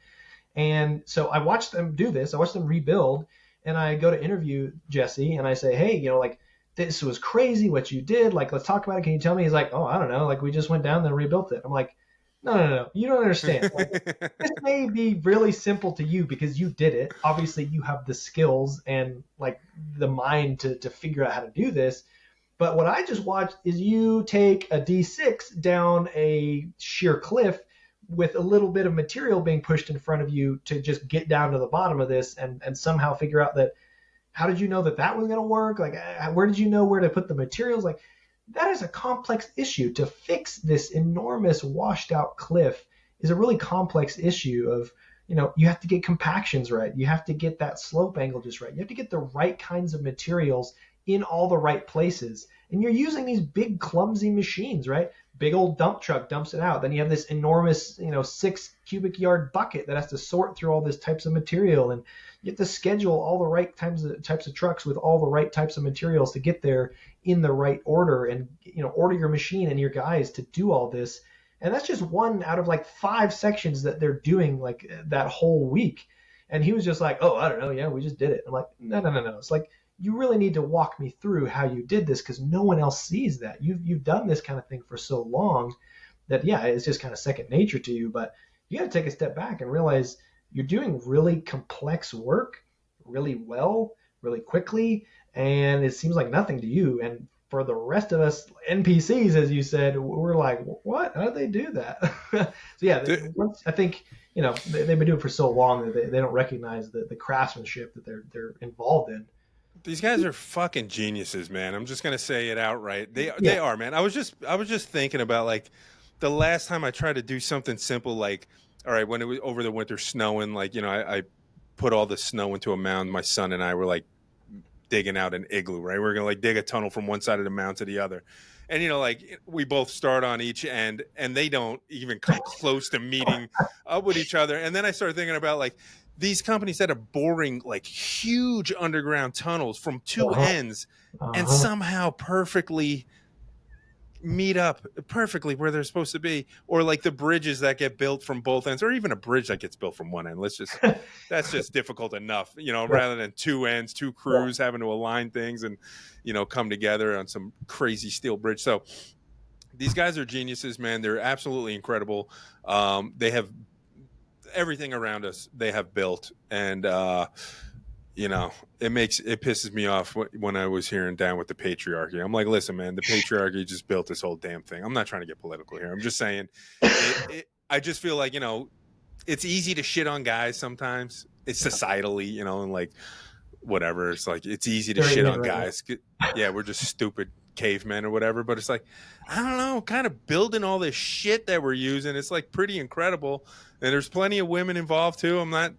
B: And so I watched them do this. I watched them rebuild, and I go to interview Jesse, and I say, hey, like, this was crazy what you did. Like, let's talk about it. Can you tell me? He's like, oh, I don't know. Like, we just went down there and rebuilt it. I'm like, no. You don't understand. Like, this may be really simple to you because you did it. Obviously, you have the skills and like the mind to figure out how to do this. But what I just watched is you take a D6 down a sheer cliff with a little bit of material being pushed in front of you to just get down to the bottom of this and somehow figure out that. How did you know that that was going to work? Like, where did you know where to put the materials? Like, that is a complex issue. To fix this enormous washed out cliff is a really complex issue of, you have to get compactions right. You have to get that slope angle just right. You have to get the right kinds of materials in all the right places. And you're using these big clumsy machines, right? Big old dump truck dumps it out. Then you have this enormous, 6 cubic yard bucket that has to sort through all this types of material, and you have to schedule all the right types of trucks with all the right types of materials to get there in the right order, and order your machine and your guys to do all this. And that's just one out of like 5 sections that they're doing like that whole week. And he was just like, oh, I don't know, yeah, we just did it. I'm like, no, no, no, no. It's like, you really need to walk me through how you did this, because no one else sees that. You've done this kind of thing for so long that, yeah, it's just kind of second nature to you. But you got to take a step back and realize you're doing really complex work really well, really quickly, and it seems like nothing to you. And for the rest of us NPCs, as you said, we're like, what? How did they do that? So yeah, I think they've been doing it for so long that they don't recognize the craftsmanship that they're involved in.
A: These guys are fucking geniuses, man. I'm just gonna say it outright. They
B: Yeah.
A: are, man. I was just thinking about like the last time I tried to do something simple, like all right, when it was over the winter snowing, like I put all the snow into a mound. My son and I were like digging out an igloo, right? We're gonna like dig a tunnel from one side of the mound to the other. And like we both start on each end and they don't even come close to meeting up with each other. And then I started thinking about like these companies that are boring like huge underground tunnels from two
B: Uh-huh.
A: ends and
B: Uh-huh.
A: somehow perfectly meet up perfectly where they're supposed to be, or like the bridges that get built from both ends, or even a bridge that gets built from one end. That's just difficult enough,
B: Right.
A: rather than two ends, two
B: Yeah.
A: crews having to align things and come together on some crazy steel bridge. So these guys are geniuses, man. They're absolutely incredible. They have everything around us they have built, and it pisses me off when I was hearing down with the patriarchy. I'm like, listen, man, the patriarchy just built this whole damn thing. I'm not trying to get political here. I'm just saying I just feel like, it's easy to shit on guys sometimes. It's societally, and like whatever. It's like it's easy to
B: Very
A: shit
B: in
A: on
B: right now.
A: guys. Yeah, we're just stupid cavemen or whatever. But it's like, I don't know, kind of building all this shit that we're using. It's like pretty incredible. And there's plenty of women involved too. I'm not,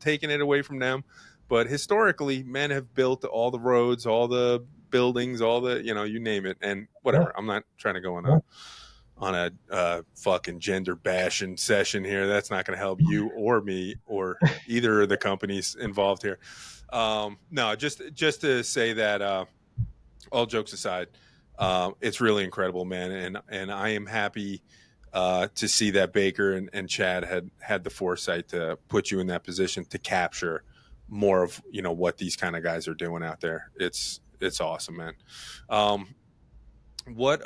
A: taking it away from them. But historically, men have built all the roads, all the buildings, all the, you name it. And
B: Yeah.
A: whatever. I'm not trying to go
B: Yeah.
A: on a fucking gender bashing session here. That's not going to help you or me or either of the companies involved here. No, just to say that all jokes aside, it's really incredible, man, and I am happy to see that Baker and Chad had the foresight to put you in that position to capture more of what these kind of guys are doing out there. It's awesome, man. Um, what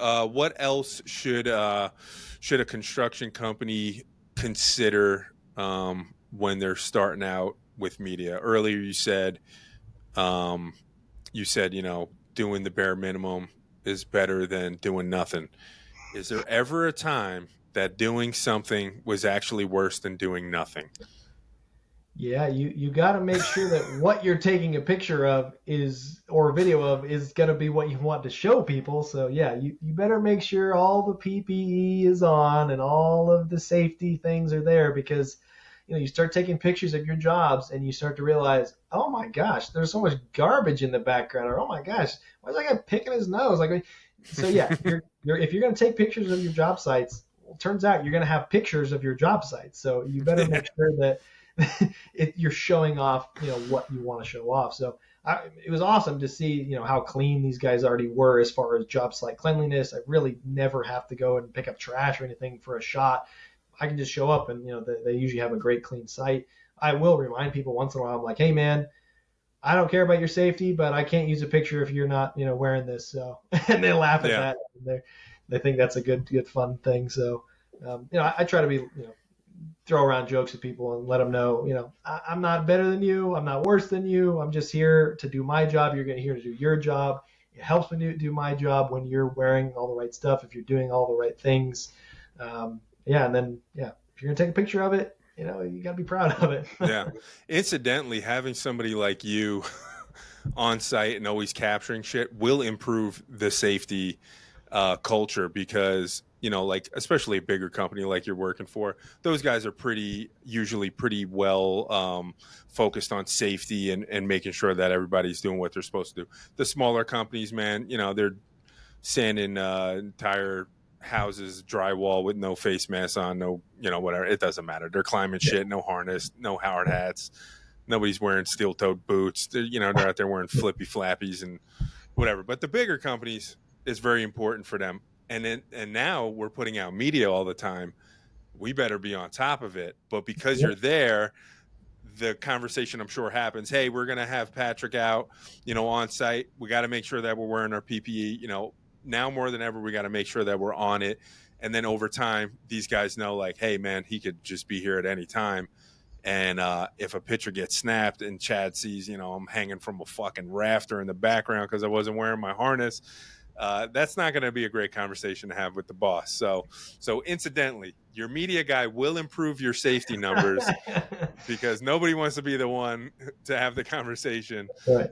A: else should a construction company consider when they're starting out with media? Earlier um, you said doing the bare minimum is better than doing nothing. Is there ever a time that doing something was actually worse than doing nothing?
B: Yeah, you got to make sure that what you're taking a picture of is or a video of is going to be what you want to show people. So yeah, you better make sure all the PPE is on and all of the safety things are there, because you start taking pictures of your jobs and you start to realize, oh my gosh, there's so much garbage in the background, or oh my gosh, why is that guy picking his nose? Like, so yeah, you're if you're going to take pictures of your job sites, well, it turns out you're going to have pictures of your job sites. So you better
A: Yeah.
B: make sure that you're showing off, what you want to show off. So it was awesome to see, how clean these guys already were as far as job site cleanliness. I really never have to go and pick up trash or anything for a shot. I can just show up, and they usually have a great clean site. I will remind people once in a while. I'm like, hey man, I don't care about your safety, but I can't use a picture if you're not, wearing this. So, and they laugh at
A: Yeah.
B: that. They think that's a good fun thing. So, I try to be, throw around jokes at people and let them know, I'm not better than you. I'm not worse than you. I'm just here to do my job. You're here to do your job. It helps me do my job when you're wearing all the right stuff, if you're doing all the right things. Yeah. And then, yeah, if you're going to take a picture of it, you got to be proud of it.
A: Yeah. Incidentally, having somebody like you on site and always capturing shit will improve the safety culture, because like especially a bigger company like you're working for, those guys are usually pretty well focused on safety and making sure that everybody's doing what they're supposed to do. The smaller companies, man, they're sanding entire houses drywall with no face mask on, no whatever, it doesn't matter, they're climbing
B: Yeah.
A: shit, no harness, no hard hats, nobody's wearing steel-toed boots, they're out there wearing flippy flappies and whatever. But the bigger companies, it's very important for them. And now we're putting out media all the time. We better be on top of it. But because
B: Yeah.
A: you're there, the conversation I'm sure happens. Hey, we're gonna have Patrick out, on site. We got to make sure that we're wearing our PPE. Now more than ever, we got to make sure that we're on it. And then over time, these guys know, like, hey, man, he could just be here at any time. And if a picture gets snapped and Chad sees, I'm hanging from a fucking rafter in the background because I wasn't wearing my harness, that's not going to be a great conversation to have with the boss. So incidentally, your media guy will improve your safety numbers because nobody wants to be the one to have the conversation
B: Right.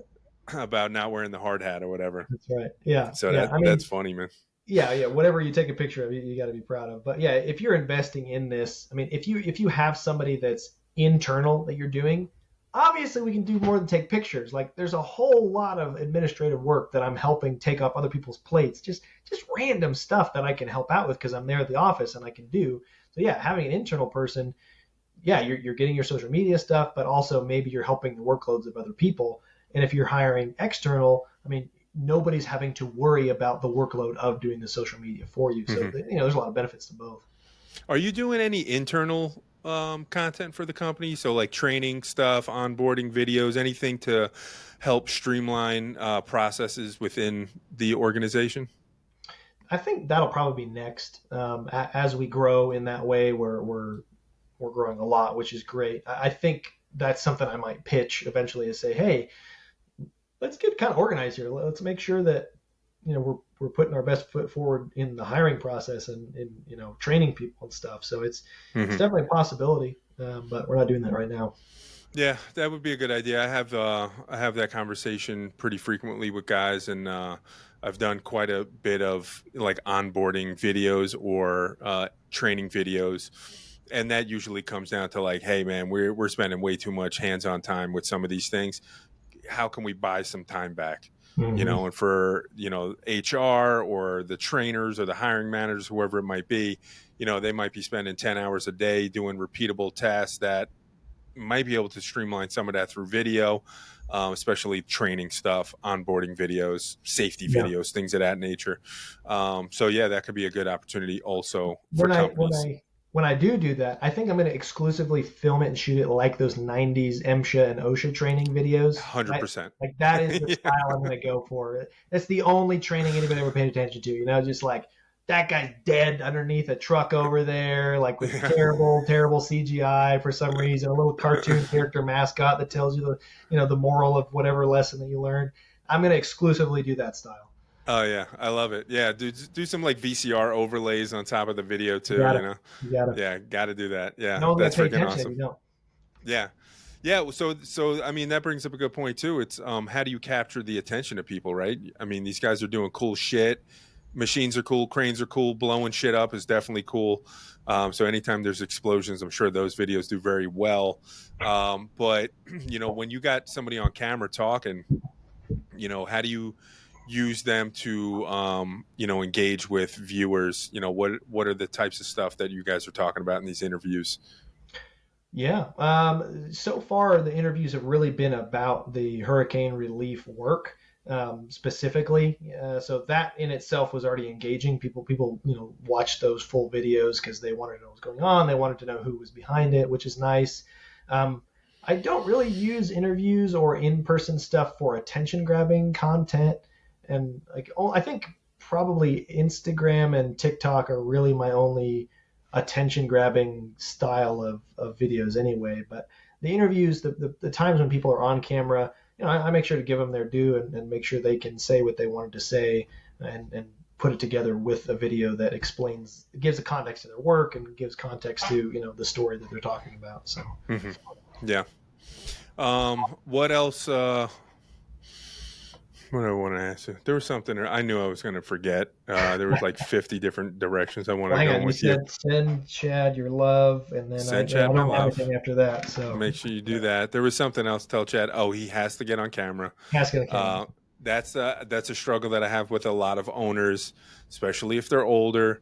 A: about not wearing the hard hat or whatever.
B: That's right. Yeah.
A: So
B: Yeah. I
A: that's
B: mean,
A: funny, man.
B: yeah. Whatever you take a picture of, you got to be proud of. But yeah, if you're investing in this, I mean, if you have somebody that's internal that you're doing, obviously we can do more than take pictures. Like there's a whole lot of administrative work that I'm helping take off other people's plates. Just random stuff that I can help out with because I'm there at the office and I can do. So yeah, having an internal person, yeah, you're getting your social media stuff, but also maybe you're helping the workloads of other people. And if you're hiring external, I mean, nobody's having to worry about the workload of doing the social media for you. So, there's a lot of benefits to both.
A: Are you doing any internal content for the company? So like training stuff, onboarding videos, anything to help streamline processes within the organization?
B: I think that'll probably be next as we grow in that way. We're growing a lot, which is great. I think that's something I might pitch eventually to say, hey, let's get kind of organized here. Let's make sure that we're putting our best foot forward in the hiring process and in training people and stuff. So it's definitely a possibility, but we're not doing that right now.
A: Yeah, that would be a good idea. I have that conversation pretty frequently with guys, and I've done quite a bit of like onboarding videos or training videos, and that usually comes down to like, hey, man, we're spending way too much hands-on time with some of these things. How can we buy some time back?
B: Mm-hmm.
A: And for HR or the trainers or the hiring managers, whoever it might be, they might be spending 10 hours a day doing repeatable tasks that might be able to streamline some of that through video, especially training stuff, onboarding videos, safety
B: Yeah.
A: videos, things of that nature. So yeah, that could be a good opportunity also for
B: When I when
A: companies.
B: I when I do that, I think I'm going to exclusively film it and shoot it like those '90s MSHA and OSHA training videos. Right?
A: 100%.
B: Like that is the
A: Yeah.
B: style I'm going to go for. That's the only training anybody ever paid attention to. Just like that guy's dead underneath a truck over there, like with terrible CGI for some reason. A little cartoon character mascot that tells you the moral of whatever lesson that you learned. I'm going to exclusively do that style.
A: Oh yeah, I love it. Yeah, do some like VCR overlays on top of the video
B: You
A: too.
B: got it. You got to.
A: Yeah, got to do that. Yeah,
B: No one's going
A: that's
B: to pay
A: freaking
B: attention if
A: awesome.
B: you don't.
A: Yeah, yeah. So I mean, that brings up a good point too. It's how do you capture the attention of people, right? I mean, these guys are doing cool shit. Machines are cool, cranes are cool, blowing shit up is definitely cool. So anytime there's explosions, I'm sure those videos do very well. But when you got somebody on camera talking, how do you use them to engage with viewers? What are the types of stuff that you guys are talking about in these interviews?
B: Yeah. So far, the interviews have really been about the hurricane relief work specifically. So that in itself was already engaging. People, watched those full videos because they wanted to know what was going on. They wanted to know who was behind it, which is nice. Um, I don't really use interviews or in-person stuff for attention-grabbing content, and I think probably Instagram and TikTok are really my only attention grabbing style of videos anyway. But the interviews, the times when people are on camera, I make sure to give them their due and make sure they can say what they wanted to say and put it together with a video that gives a context to their work and gives context to, the story that they're talking about. So,
A: Hmm. Yeah. What else? What do I want to ask you? There was something I knew I was going to forget. There was like 50 different directions I wanted
B: Well,
A: to
B: hang
A: go
B: on. You
A: with you.
B: said send Chad your love, and then I
A: Send Chad my
B: don't have
A: love.
B: anything after that. So
A: Make sure you do that. There was something else. Tell Chad. Oh, he has to get on camera.
B: ask it a camera.
A: Uh, that's a struggle that I have with a lot of owners, especially if they're older.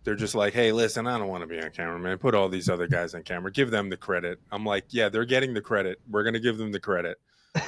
A: They're just like, hey, listen, I don't want to be on camera, man. Put all these other guys on camera. Give them the credit. I'm like, yeah, they're getting the credit. We're going to give them the credit.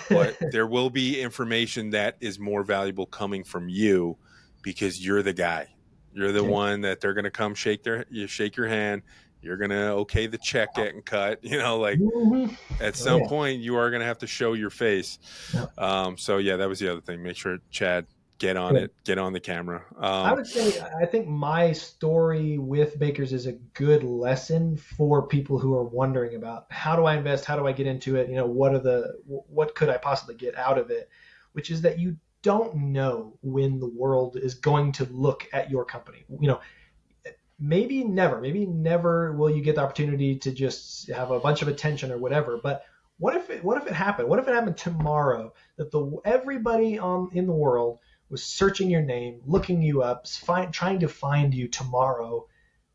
A: But there will be information that is more valuable coming from you because you're the guy. You're the
B: Yeah.
A: one that they're going to come shake your hand. You're going to okay the check getting cut. Like
B: Mhm.
A: at
B: Oh
A: some
B: yeah.
A: point you are going to have to show your face.
B: Yeah.
A: So yeah, that was the other thing. Make sure Chad get on
B: Good.
A: it, get on the camera.
B: I would say I think my story with Bakers is a good lesson for people who are wondering about how do I invest, how do I get into it, what could I possibly get out of it, which is that you don't know when the world is going to look at your company. Maybe never will you get the opportunity to just have a bunch of attention or whatever. But what if it happened? What if it happened tomorrow that everybody in the world was searching your name, looking you up, trying to find you tomorrow?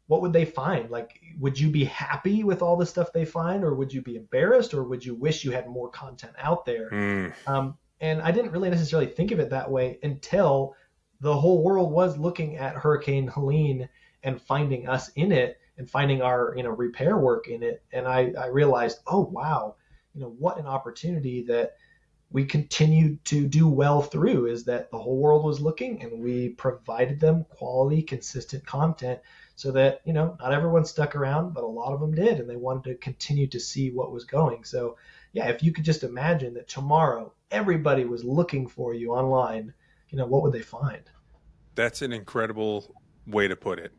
B: What would they find? Like, would you be happy with all the stuff they find, or would you be embarrassed, or would you wish you had more content out there?
A: mm,
B: And I didn't really necessarily think of it that way until the whole world was looking at Hurricane Helene and finding us in it and finding our repair work in it. And I realized, oh wow, what an opportunity that we continued to do well through, is that the whole world was looking and we provided them quality, consistent content so that, not everyone stuck around, but a lot of them did. And they wanted to continue to see what was going. So yeah, if you could just imagine that tomorrow everybody was looking for you online, what would they find?
A: that's an incredible way to put it.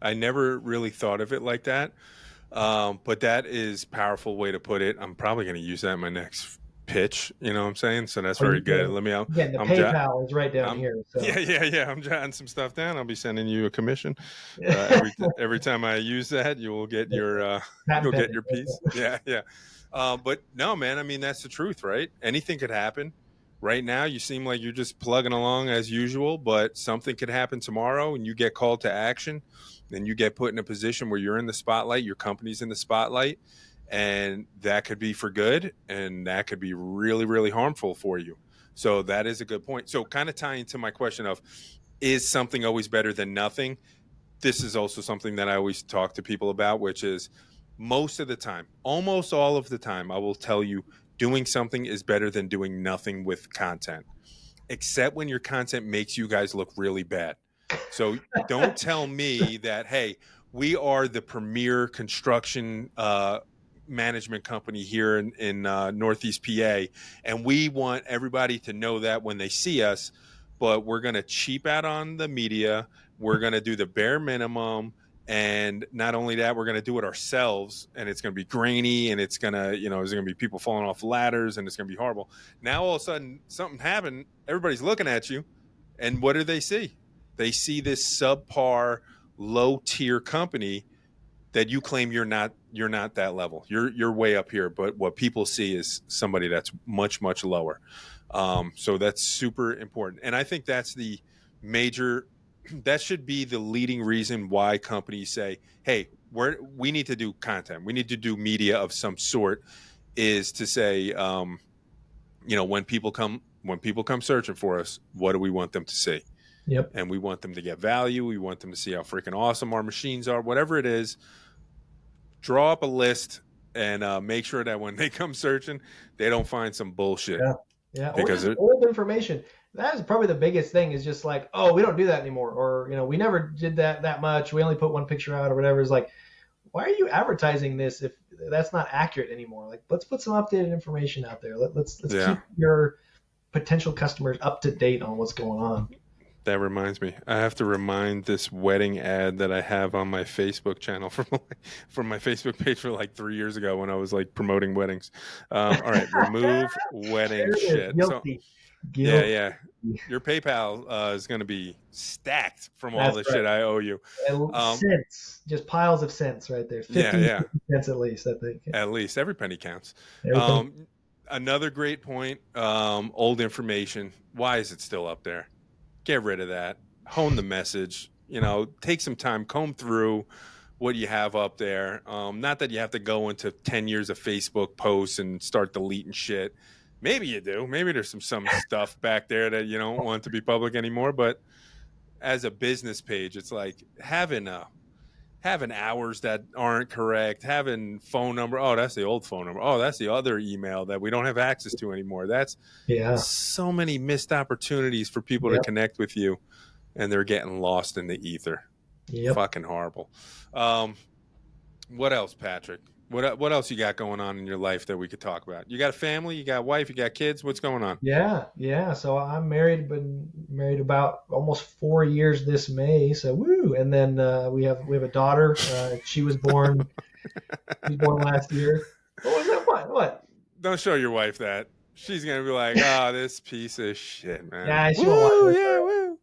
A: I never really thought of it like that. But that is a powerful way to put it. I'm probably going to use that in my next pitch. You know what I'm saying? So that's
B: Well,
A: very good. Let me out.
B: again, the
A: I'm jot.
B: PayPal is right down
A: I'm
B: here. So
A: yeah. I'm jotting some stuff down. I'll be sending you a commission. Every time I use that, you will get your
B: patent
A: you'll get
B: pending.
A: your piece. Yeah, yeah. But no, man. I mean, that's the truth, right? Anything could happen. Right now, you seem like you're just plugging along as usual, but something could happen tomorrow, and you get called to action. Then you get put in a position where you're in the spotlight. Your company's in the spotlight, and that could be for good, and that could be really, really harmful for you. So that is a good point. So kind of tying to my question of, is something always better than nothing? This is also something that I always talk to people about, which is most of the time, almost all of the time, I will tell you doing something is better than doing nothing with content, except when your content makes you guys look really bad. So don't tell me that, hey, we are the premier construction management company here in Northeast PA, and we want everybody to know that when they see us, but we're going to cheap out on the media. We're going to do the bare minimum. And not only that, we're going to do it ourselves, and it's going to be grainy, and it's going to, there's going to be people falling off ladders, and it's going to be horrible. Now all of a sudden something happened, everybody's looking at you, and what do they see? They see this subpar, low tier company that you claim you're not that level. You're way up here, but what people see is somebody that's much, much lower. So that's super important, and I think that's the major. That should be the leading reason why companies say, "Hey, we need to do content. We need to do media of some sort." Is to say, when people come searching for us, what do we want them to see?
B: Yep.
A: And we want them to get value. We want them to see how freaking awesome our machines are. Whatever it is, draw up a list and make sure that when they come searching, they don't find some bullshit.
B: Yeah. Yeah. Or
A: Because
B: just old information. That is probably the biggest thing, is just like, oh, we don't do that anymore. Or, we never did that much. We only put one picture out or whatever. It's like, why are you advertising this if that's not accurate anymore? Like, let's put some updated information out there. Let's
A: yeah,
B: keep your potential customers up to date on what's going on.
A: that reminds me. I have to remind this wedding ad that I have on my Facebook channel from my Facebook page for like 3 years ago when I was like promoting weddings. All right, remove wedding
B: There it is.
A: shit. So
B: Guilty.
A: yeah,
B: Guilty.
A: yeah. Your PayPal is going to be stacked from all
B: That's
A: the
B: right.
A: shit I owe you.
B: And
A: Um,
B: cents, just piles of cents right there.
A: yeah,
B: 50
A: yeah.
B: cents at least, I think.
A: At least every penny counts.
B: Everything.
A: Um, Another great point. Old information. Why is it still up there? Get rid of that. Hone the message. Take some time, comb through what you have up there. Not that you have to go into 10 years of Facebook posts and start deleting shit. Maybe you do. Maybe there's some stuff back there that you don't want to be public anymore. But as a business page, it's like having hours that aren't correct, having phone number. Oh, that's the old phone number. Oh, that's the other email that we don't have access to anymore. That's
B: Yeah.
A: so many missed opportunities for people to
B: Yep.
A: connect with you, and they're getting lost in the ether.
B: Yep.
A: Fucking horrible. What else, Patrick? What else you got going on in your life that we could talk about? You got a family? You got a wife? You got kids? What's going on?
B: Yeah. Yeah. So I'm married, been married about almost 4 years this May. So woo. And then we have a daughter. She was born. She was born last year. What was that? What?
A: Don't show your wife that. She's gonna be like, "Oh, this piece of shit, man."
B: Yeah, she won't
A: Woo,
B: watch it.
A: yeah, woo.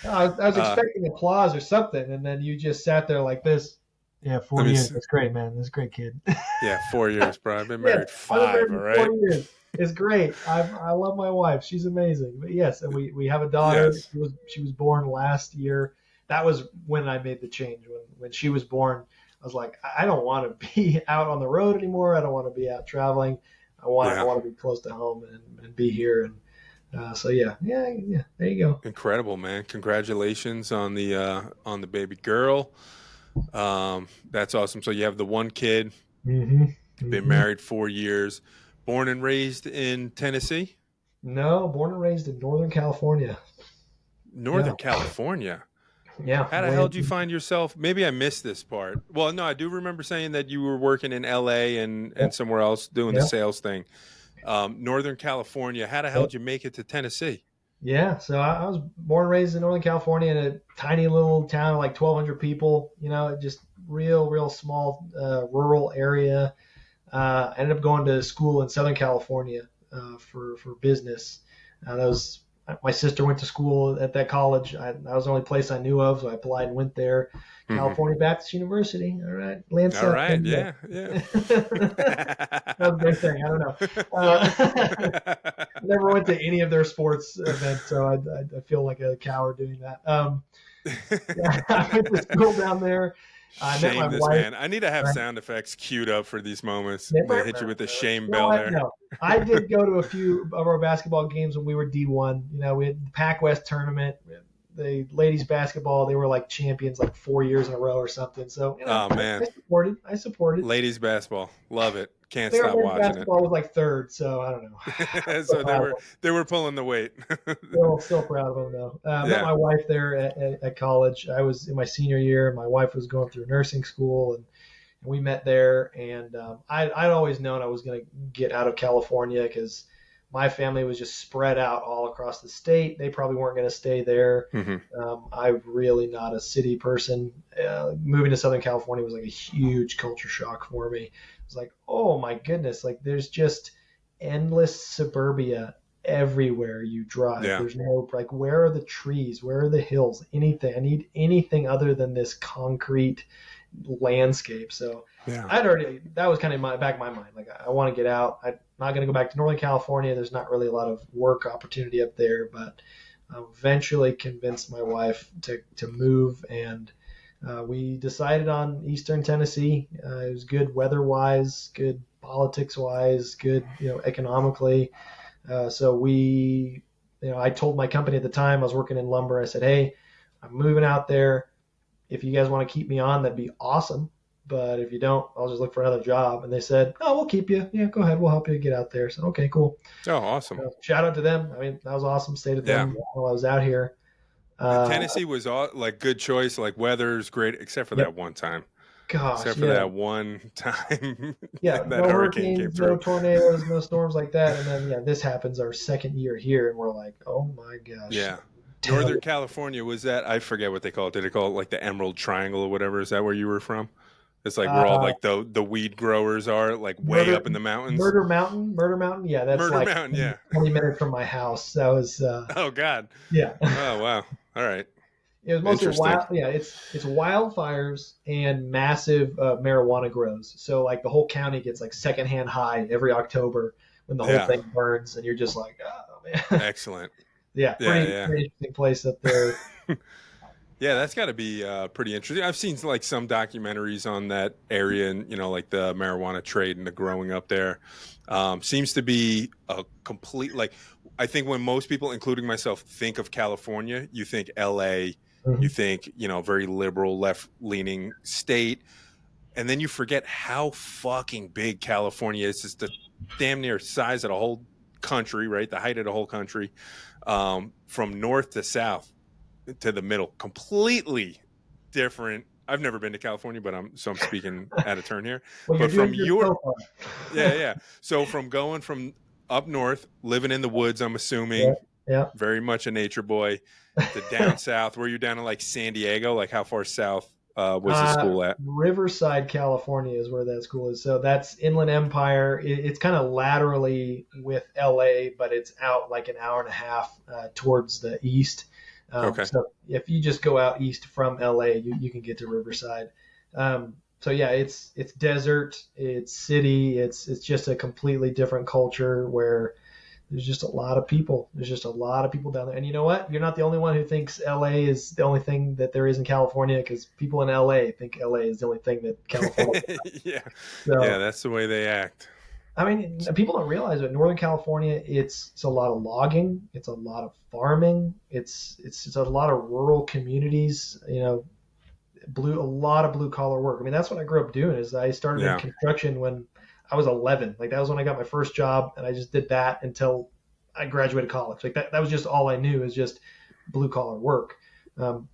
B: I was expecting applause or something, and then you just sat there like this. Yeah, 4 years. That's great, man. That's a great kid.
A: Yeah, 4 years, bro. I've been married
B: I've been
A: 5.
B: married
A: All
B: for
A: right.
B: 4 years. It's great. I love my wife. She's amazing. But yes, and we have a daughter.
A: Yes.
B: She was born last year. That was when I made the change. When she was born, I was like, I don't want to be out on the road anymore. I don't want to be out traveling. I want to be close to home and be here. And so yeah. There you go.
A: Incredible, man. Congratulations on the baby girl. That's awesome. So you have the one kid, been married 4 years, born and raised in Tennessee?
B: No, born and raised in Northern California.
A: Northern California.
B: Yeah.
A: How the hell did you find yourself? Maybe I missed this part. Well, no, I do remember saying that you were working in LA and somewhere else doing the sales thing. Northern California. How the hell did you make it to Tennessee?
B: Yeah, so I was born and raised in Northern California in a tiny little town of like 1,200 people. Just real small rural area. I ended up going to school in Southern California for business. My sister went to school at that college. That was the only place I knew of, so I applied and went there. California Baptist University. All right, Lansing.
A: All right, yeah.
B: That was a good thing. I don't know. Never went to any of their sports events, so I feel like a coward doing that. I went to school down there. I met my wife.
A: Man. I need to have sound effects queued up for these moments. They hit you with the shame bell there.
B: No. I did go to a few of our basketball games when we were D1. We had the Pac West tournament. The ladies basketball, they were like champions like 4 years in a row or something. So,
A: oh man,
B: I supported.
A: Ladies basketball, love it. Can't stop watching
B: basketball was like third, so I don't know.
A: So they were pulling the weight.
B: still proud of them though. Met my wife there at college. I was in my senior year. My wife was going through nursing school, and we met there. And I'd always known I was going to get out of California because my family was just spread out all across the state. They probably weren't going to stay there. I'm really not a city person. Moving to Southern California was like a huge culture shock for me. It was like, oh my goodness, like there's just endless suburbia everywhere you drive. There's no, like, where are the trees? Where are the hills? Anything. I need anything other than this concrete landscape. So that was kind of back of my mind. Like, I want to get out. I'm not going to go back to Northern California. There's not really a lot of work opportunity up there, but I eventually convinced my wife to move, and we decided on Eastern Tennessee. It was good weather-wise, good politics-wise, good, economically. So I told my company at the time, I was working in lumber. I said, hey, I'm moving out there. If you guys want to keep me on, that'd be awesome. But if you don't, I'll just look for another job. And they said, oh, we'll keep you. Yeah, go ahead. We'll help you get out there. So, okay, cool.
A: Oh, awesome.
B: Shout out to them. I mean, that was awesome. Stayed with them while I was out here.
A: Tennessee was like good choice. Like, weather's great, except for that one time.
B: Gosh,
A: except for that one time.
B: that
A: no hurricane came through.
B: No tornadoes, no storms like that. And then, this happens our second year here, and we're like, oh my gosh.
A: Yeah. Northern California, was that, I forget what they call it. Did they call it like the Emerald Triangle or whatever? Is that where you were from? It's like where all like the weed growers are, like way up in the mountains.
B: Murder Mountain. Yeah, that's
A: Murder
B: like
A: Mountain, yeah.
B: 20 minutes from my house. That was.
A: Oh God.
B: Yeah.
A: Oh wow. All right.
B: It was mostly wild. Yeah, it's wildfires and massive marijuana grows. So like the whole county gets like secondhand high every October when the whole
A: Yeah.
B: thing burns, and you're just like, oh man.
A: Excellent.
B: Yeah,
A: Yeah.
B: pretty interesting place up there.
A: Yeah. Yeah, that's got to be pretty interesting. I've seen like some documentaries on that area and, like the marijuana trade and the growing up there. Seems to be a complete, like, I think when most people, including myself, think of California, you think LA, you
B: Mhm.
A: think, very liberal, left leaning state. And then you forget how fucking big California is. It's the damn near size of the whole country, right? The height of the whole country, from north to south to the middle, completely different. I've never been to California, but I'm speaking out of turn here.
B: Well, you're
A: But
B: doing
A: from
B: good
A: your
B: so
A: yeah,
B: far.
A: yeah. So from going from up north, living in the woods, I'm
B: Yeah,
A: assuming,
B: yeah.
A: very much a nature boy, to down south, where you're down to like San Diego. Like how far south was the school at?
B: Riverside, California is where that school is. So that's Inland Empire. It's kind of laterally with LA, but it's out like an hour and a half towards the east.
A: Okay.
B: So if you just go out east from LA, you can get to Riverside. So yeah, it's desert, it's city, it's just a completely different culture where there's just a lot of people. There's just a lot of people down there. And you know what? You're not the only one who thinks LA is the only thing that there is in California, because people in LA think LA is the only thing that California has.
A: Yeah. Yeah,
B: So,
A: that's the way they act.
B: I mean, people don't realize that Northern California, it's a lot of logging, it's a lot of farming, it's a lot of rural communities, a lot of blue collar work. I mean, that's what I grew up doing. Is I started in
A: Yeah.
B: construction when I was 11. Like that was when I got my first job, and I just did that until I graduated college. Like that was just all I knew, is just blue collar work, um,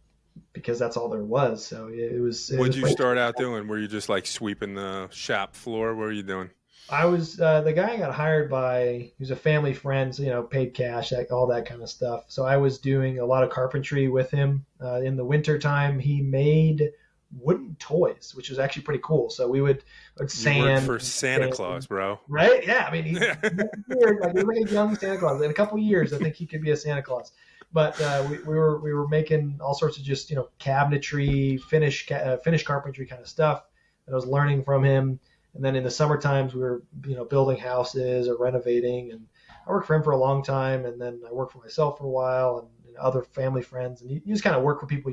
B: because that's all there was. So it was
A: What'd you
B: pretty
A: start out
B: cool.
A: doing? Were you just like sweeping the shop floor? What were you doing?
B: I was the guy I got hired by. He was a family friend, so paid cash, all that kind of stuff. So I was doing a lot of carpentry with him. In the winter time, he made wooden toys, which was actually pretty cool. So would
A: You worked
B: sand
A: for
B: and
A: Santa
B: sand,
A: Claus, bro.
B: right? Yeah, I mean,
A: Yeah.
B: he was like a young Santa Claus. In a couple of years, I think he could be a Santa Claus. But we were making all sorts of just cabinetry, finish carpentry kind of stuff that I was learning from him. And then in the summer times, we were building houses or renovating. And I worked for him for a long time, and then I worked for myself for a while, and other family friends. And you just kind of work for people,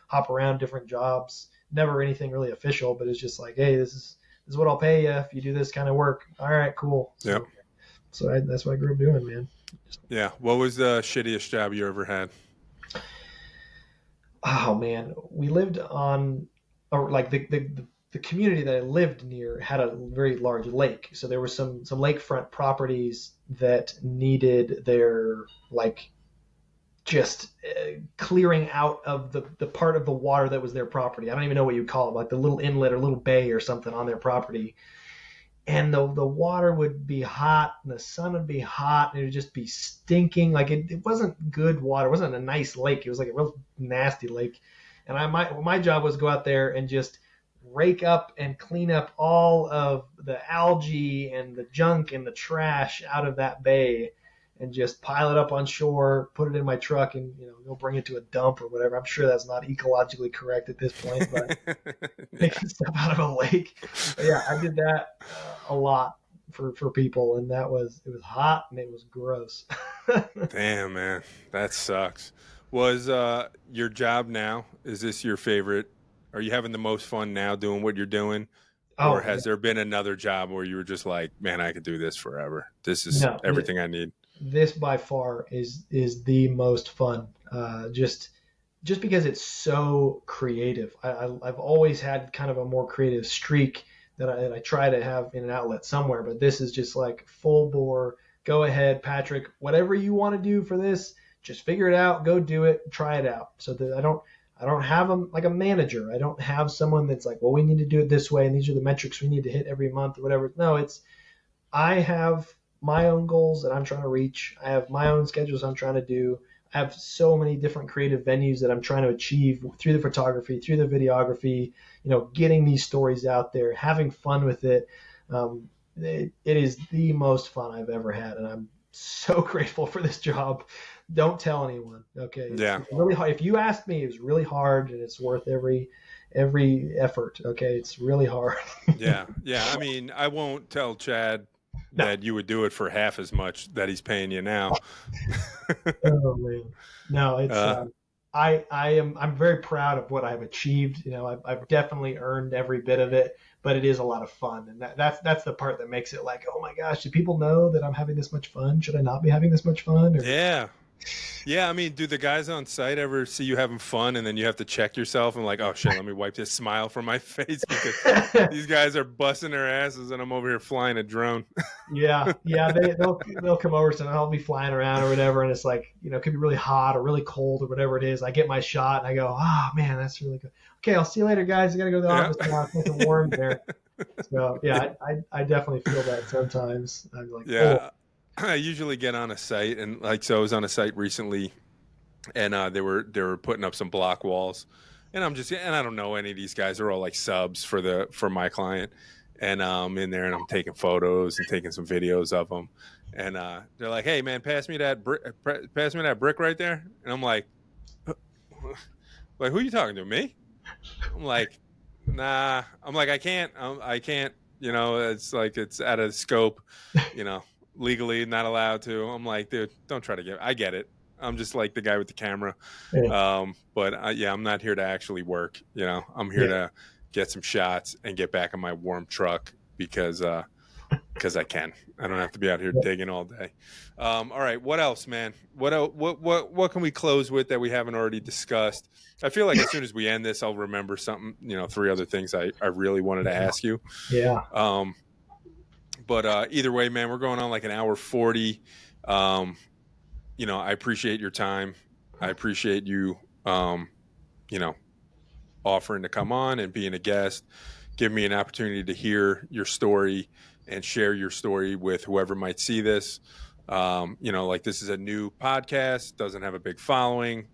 B: hop around different jobs. Never anything really official, but it's just like, hey, this is what I'll pay you if you do this kind of work. All right, cool.
A: Yep.
B: So that's what I grew up doing, man.
A: Yeah. What was the shittiest job you ever had?
B: Oh man, we lived on, or like the community that I lived near had a very large lake, so there were some lakefront properties that needed their like just clearing out of the part of the water that was their property. I don't even know what you call it, like the little inlet or little bay or something on their property. And the water would be hot and the sun would be hot and it would just be stinking. Like it wasn't good water. It wasn't a nice lake. It was like a real nasty lake. And my job was to go out there and just rake up and clean up all of the algae and the junk and the trash out of that bay, and just pile it up on shore, put it in my truck, and go bring it to a dump or whatever. I'm sure that's not ecologically correct at this point, but
A: Yeah.
B: making stuff out of a lake. But yeah, I did that a lot for people, and it was hot and it was gross.
A: Damn, man. That sucks. Was your job now, is this your favorite? Are you having the most fun now doing what you're doing? Or
B: Oh
A: has there been another job where you were just like, man, I could do this forever. This is
B: no,
A: everything I need.
B: this by far is the most fun. Just because it's so creative. I've always had kind of a more creative streak that I try to have in an outlet somewhere, but this is just like full bore. Go ahead, Patrick. Whatever you want to do for this, just figure it out. Go do it. Try it out. So that I don't have like a manager. I don't have someone that's like, well, we need to do it this way, and these are the metrics we need to hit every month or whatever. No, I have my own goals that I'm trying to reach. I have my own schedules I'm trying to do. I have so many different creative venues that I'm trying to achieve through the photography, through the videography, getting these stories out there, having fun with it. It is the most fun I've ever had, and I'm so grateful for this job. Don't tell anyone. Okay,
A: Yeah.
B: it's really hard. If you ask me, it's really hard, and it's worth every effort. Okay, it's really hard.
A: Yeah. Yeah. I mean, I won't tell Chad
B: No.
A: that you would do it for half as much that he's paying you now.
B: Oh man. No, it's
A: uh,
B: I'm very proud of what I've achieved. I've definitely earned every bit of it, but it is a lot of fun, and that's the part that makes it like, oh my gosh, do people know that I'm having this much fun? Should I not be having this much fun? Or
A: yeah. Yeah, I mean, do the guys on site ever see you having fun and then you have to check yourself and like, oh shit, let me wipe this smile from my face because these guys are busting their asses and I'm over here flying a drone.
B: yeah, they'll come over and I'll be flying around or whatever, and it's like, it could be really hot or really cold or whatever it is. I get my shot and I go, oh man, that's really good. Okay, I'll see you later, guys. I gotta go to the
A: Yeah.
B: office now. It's nice and warm there. So yeah, I definitely feel that sometimes. I'm like, oh
A: Yeah. I usually get on a site and like so I was on a site recently and they were putting up some block walls and I don't know any of these guys. They're all like subs for my client. And I'm in there and I'm taking photos and taking some videos of them. And they're like, "Hey man, pass me that brick right there." And I'm like, who are you talking to? Me? I'm like, nah. I'm like, I can't. It's like it's out of scope. You know, legally not allowed to. I'm like, dude, don't try to get. I get it. I'm just like the guy with the camera.
B: yeah,
A: But yeah, I'm not here to actually work. I'm here
B: yeah.
A: to get some shots and get back in my warm truck because I can. I don't have to be out here digging all day. All right, what else, man? What can we close with that we haven't already discussed? I feel like as soon as we end this, I'll remember something. Three other things I really wanted to ask you.
B: Yeah.
A: But either way, man, we're going on like an hour 40. I appreciate your time. I appreciate you, you know, offering to come on and being a guest, give me an opportunity to hear your story and share your story with whoever might see this. Like this is a new podcast, doesn't have a big following.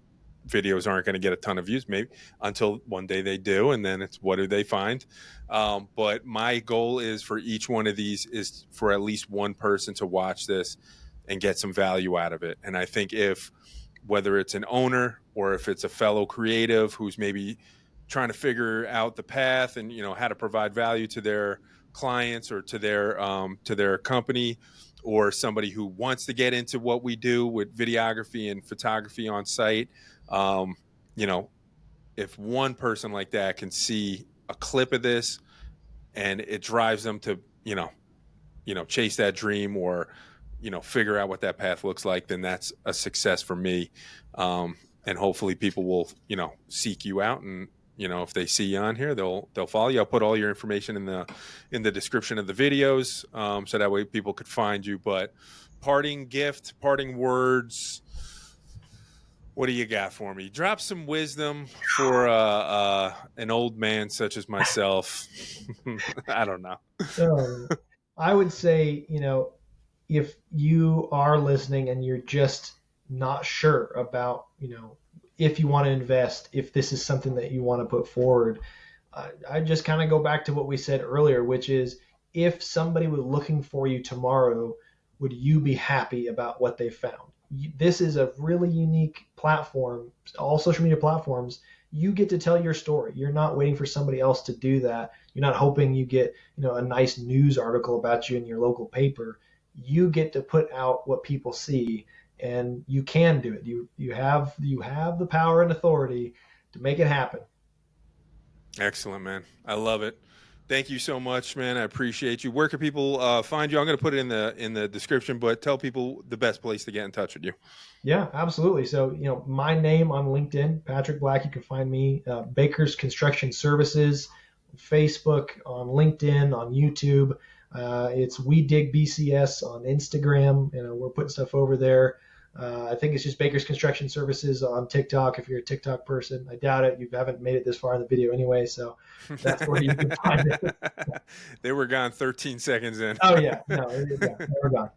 A: Videos aren't going to get a ton of views, maybe until one day they do, and then it's what do they find? But my goal is for each one of these is for at least one person to watch this and get some value out of it. And I think if whether it's an owner or if it's a fellow creative who's maybe trying to figure out the path and how to provide value to their clients or to their company, or somebody who wants to get into what we do with videography and photography on site, um, you know if one person like that can see a clip of this and it drives them to chase that dream or figure out what that path looks like, then that's a success for me. And hopefully people will seek you out, and if they see you on here, they'll follow you. I'll put all your information in the description of the videos, so that way people could find you. But parting words, what do you got for me? Drop some wisdom for an old man such as myself. I don't know.
B: I would say, if you are listening and you're just not sure about, if you want to invest, if this is something that you want to put forward, I just kind of go back to what we said earlier, which is if somebody was looking for you tomorrow, would you be happy about what they found? This is a really unique platform. All social media platforms, you get to tell your story. You're not waiting for somebody else to do that. You're not hoping you get, a nice news article about you in your local paper. You get to put out what people see, and you can do it. You have the power and authority to make it happen.
A: Excellent, man. I love it. Thank you so much, man. I appreciate you. Where can people find you? I'm going to put it in the description, but tell people the best place to get in touch with you.
B: Yeah, absolutely. So, my name on LinkedIn, Patrick Black. You can find me, Baker's Construction Services, Facebook, on LinkedIn, on YouTube. It's We Dig BCS on Instagram. We're putting stuff over there. I think it's just Baker's Construction Services on TikTok. If you're a TikTok person, I doubt it. You haven't made it this far in the video anyway, so that's where you can find it.
A: They were gone 13 seconds in.
B: Oh yeah, no, yeah, they were gone.